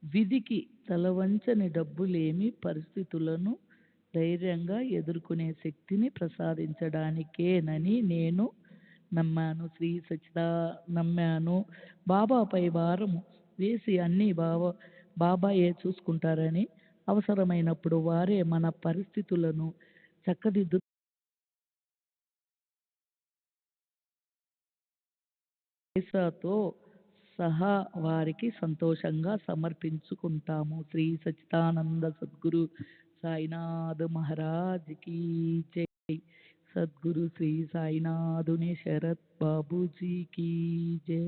విధికి తలవంచని డబ్బులేమి పరిస్థితులను ధైర్యంగా ఎదుర్కొనే శక్తిని ప్రసాదించడానికేనని నేను నమ్మాను. శ్రీ నమ్మాను. బాబాపై భారం వేసి అన్నీ బాబాయే చూసుకుంటారని, అవసరమైనప్పుడు వారే మన పరిస్థితులను చక్కదిద్దు పైసాతో సహా వారికి సంతోషంగా సమర్పించుకుంటాము. శ్రీ సచ్చిదానంద సద్గురు సాయినాథ్ మహారాజ్ కీ జై. సద్గురు శ్రీ సాయినాథుని శరత్ బాబూజీ కీ జై.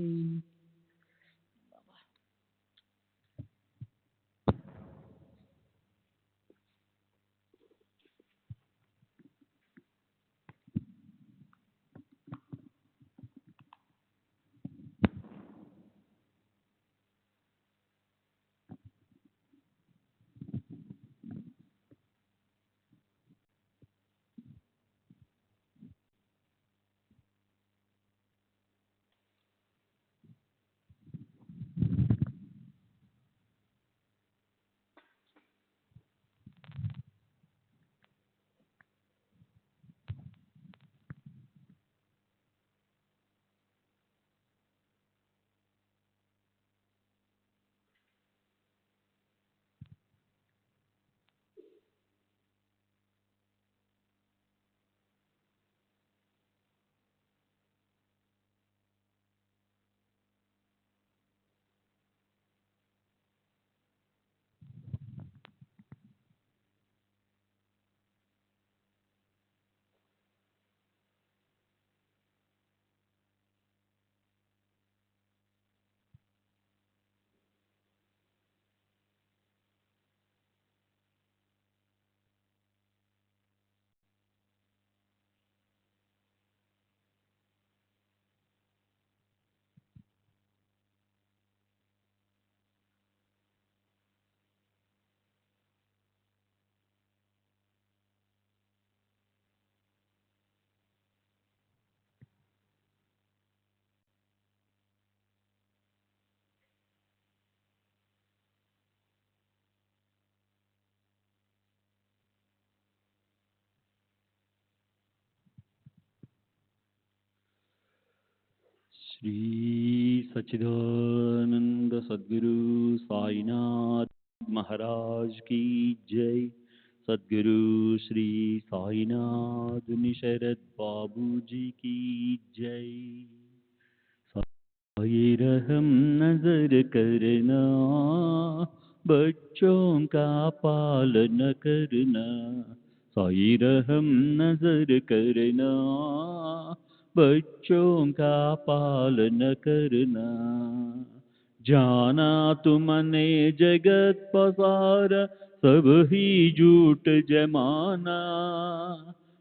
श्री सच्चिदानंद सद्गुरु साईनाथ महाराज की जय। सद्गुरु श्री साईनाथ निशरद बाबूजी की जय। साई रहम नजर करना, बच्चों का पालन करना। साई रहम नजर करना, बच्चों का पालन करना। जाना तुमने जगत पसारा, सब ही झूठ जमाना।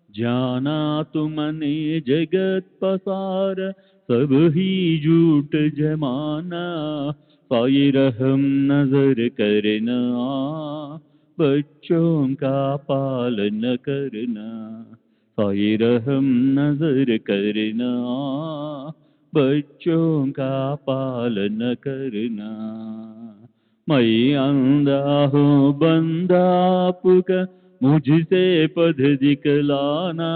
जाना तुमने जगत पसारा, सब ही झूठ जमाना। साई रहम नजर करना, बच्चों का पालन करना। साई रहम नजर करना, बच्चों का पालन करना। मैं अंधा हूँ बंदा आपका, मुझसे पद दिखलाना।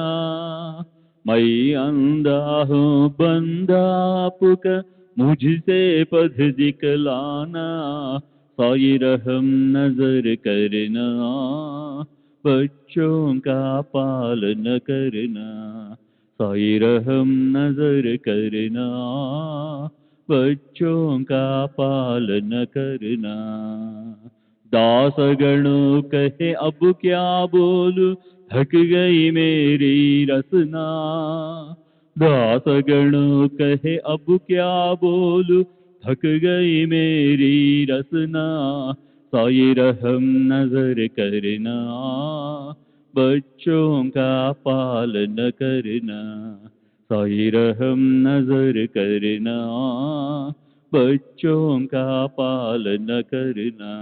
मैं अंधा हूँ बंदा आपका, मुझसे पद दिखलाना। साई रहम नजर करना, बच्चों का पालन करना। साई रहम नजर करना, बच्चों का पालन करना। दास गणों कहे अब क्या बोलूं, थक गई मेरी रसना। दास गणों कहे अब क्या बोलूं, थक गई मेरी रसना। साई रहम नजर करना, बच्चों का पालन करना। साई रहम नजर करना, बच्चों का पालन करना।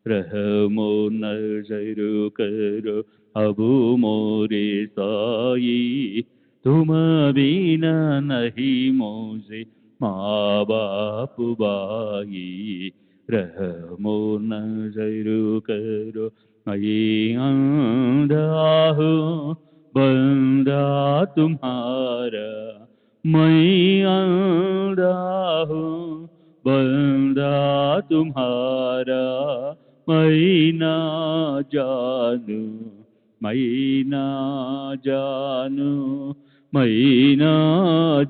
रहमो नजर करो अब मोरे साई, तुम बिना नहीं मोसे माँ बाप भाई। रहमो नजर करो मैं अंधा हूँ बंदा तुम्हारा, मैं अंधा हूँ बंदा तुम्हारा, मैं ना जानू, मैं ना जानू, मैं ना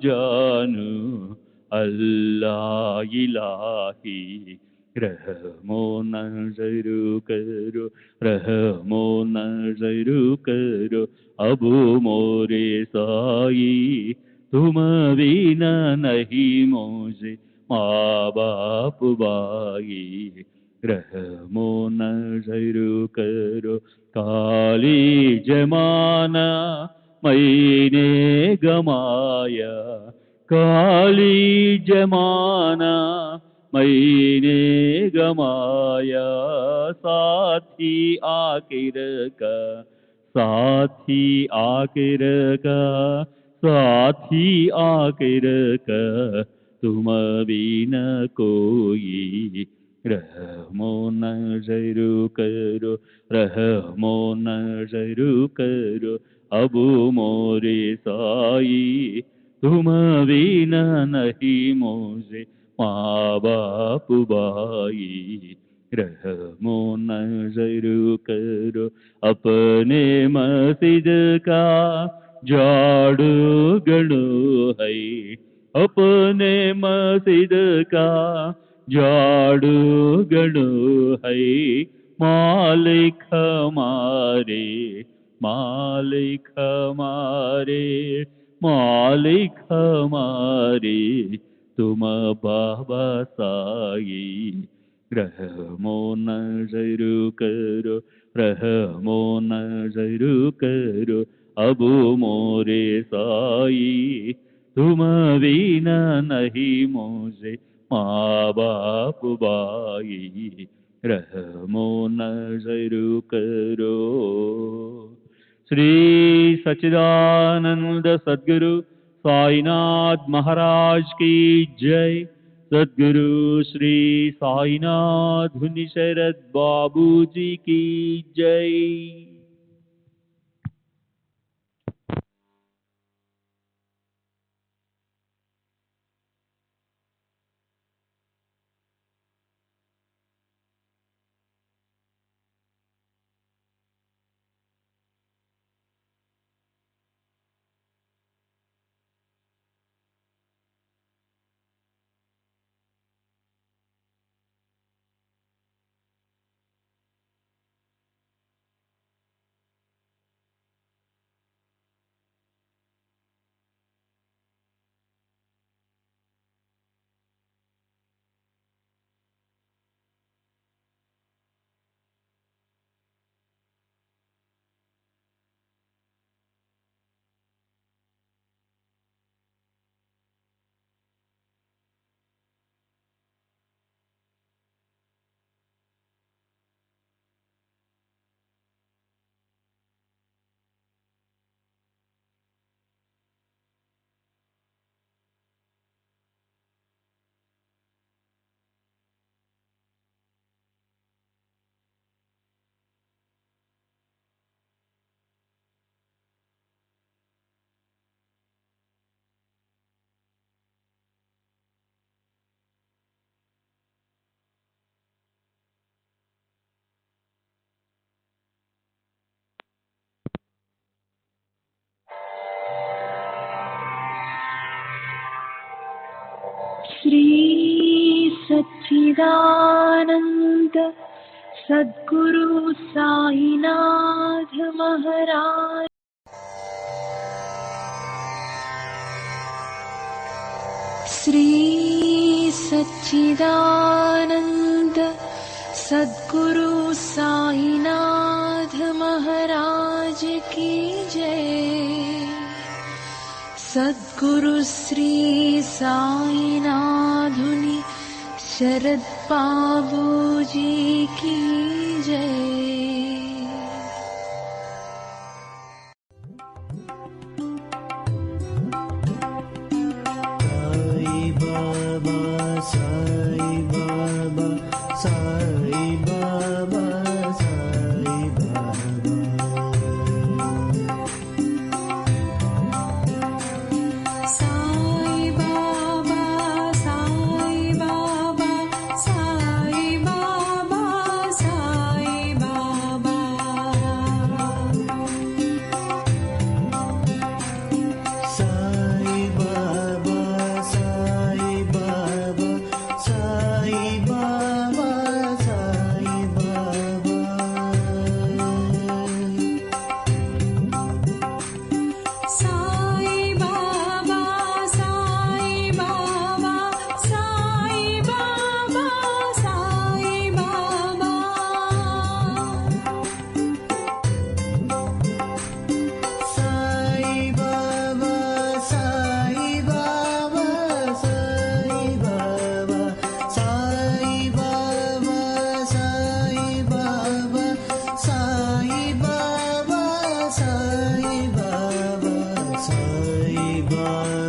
जानू अल्लाह इलाही। रहमो नज़र करो, रहमो नज़र करो, अब मोरे साई, तुम बिना नहीं मुझे माँ बाप भाई। रहमो नज़र करो, काली जमाना मैंने गमाया, काली जमाना मैंने गमाया, साथी आखिर का, साथी आखिर का, साथी आखिर का, तुम बिना कोई। रहमो नज़र करो, रहमो नज़र करो, अब मोरे साई, तुम बिना नहीं मुझे माँ बाप भाई। रहमो नज़र करो, अपने मस्जिद का झाड़ू गणो है, अपने मस्जिद का झाड़ू गणो है, मालिक हमारे, मालिक हमारे, मालिक हमारे, तुम बाबा साई। रहमो नज़र करो, रहमो नज़र करो, अब मोरे साई, तुम बिना नहीं मुझे माँ बाप भाई। रहमो नज़र करो। श्री सच्चिदानंद सद्गुरु साईनाथ महाराज की जय। सद्गुरु श्री साईनाथ धुनि शरद बाबू जी की जय। श्री सच्चिदानंद सद्गुरु साईनाथ महाराज। श्री सच्चिदानंद सद्गुरु साईनाथ महाराज की जय। सद्गुरु श्री साईनाथुनि शरद बाबू जी की जय। Sai Baba, Sai Baba, Sai Baba, Sai Sai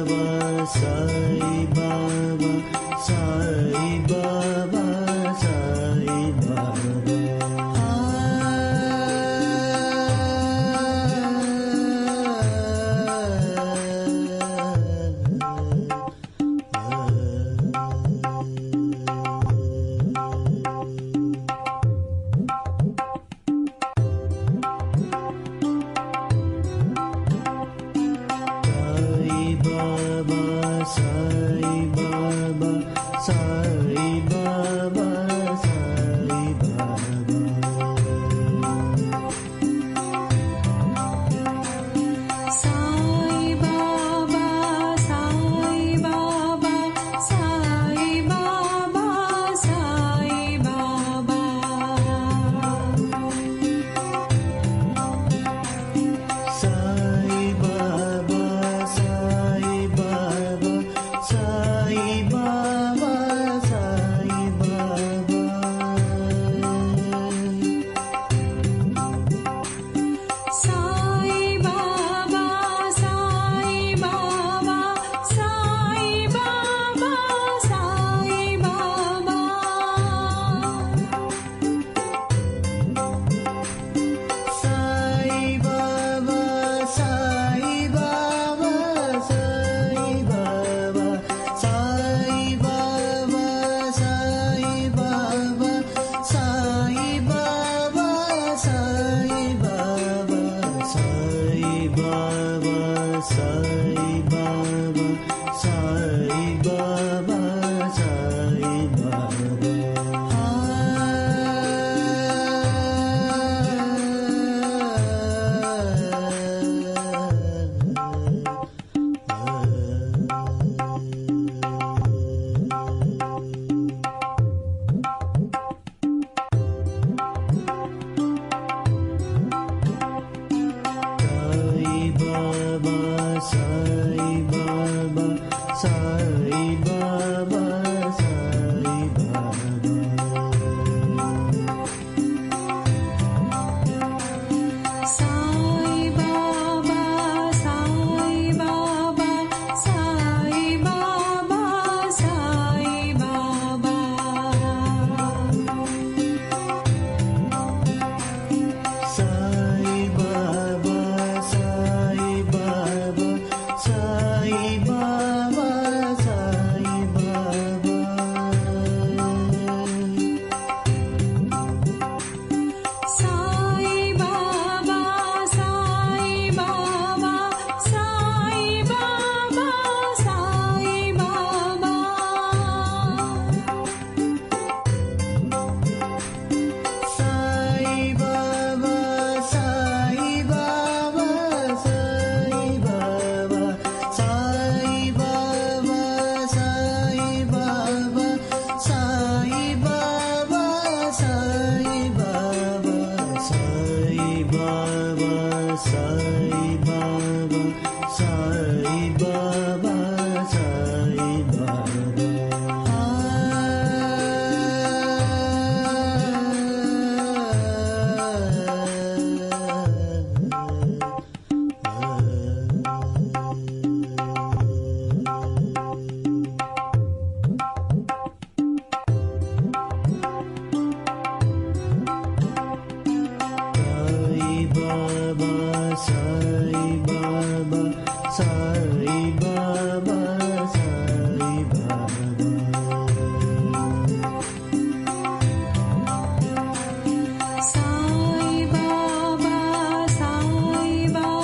Baba,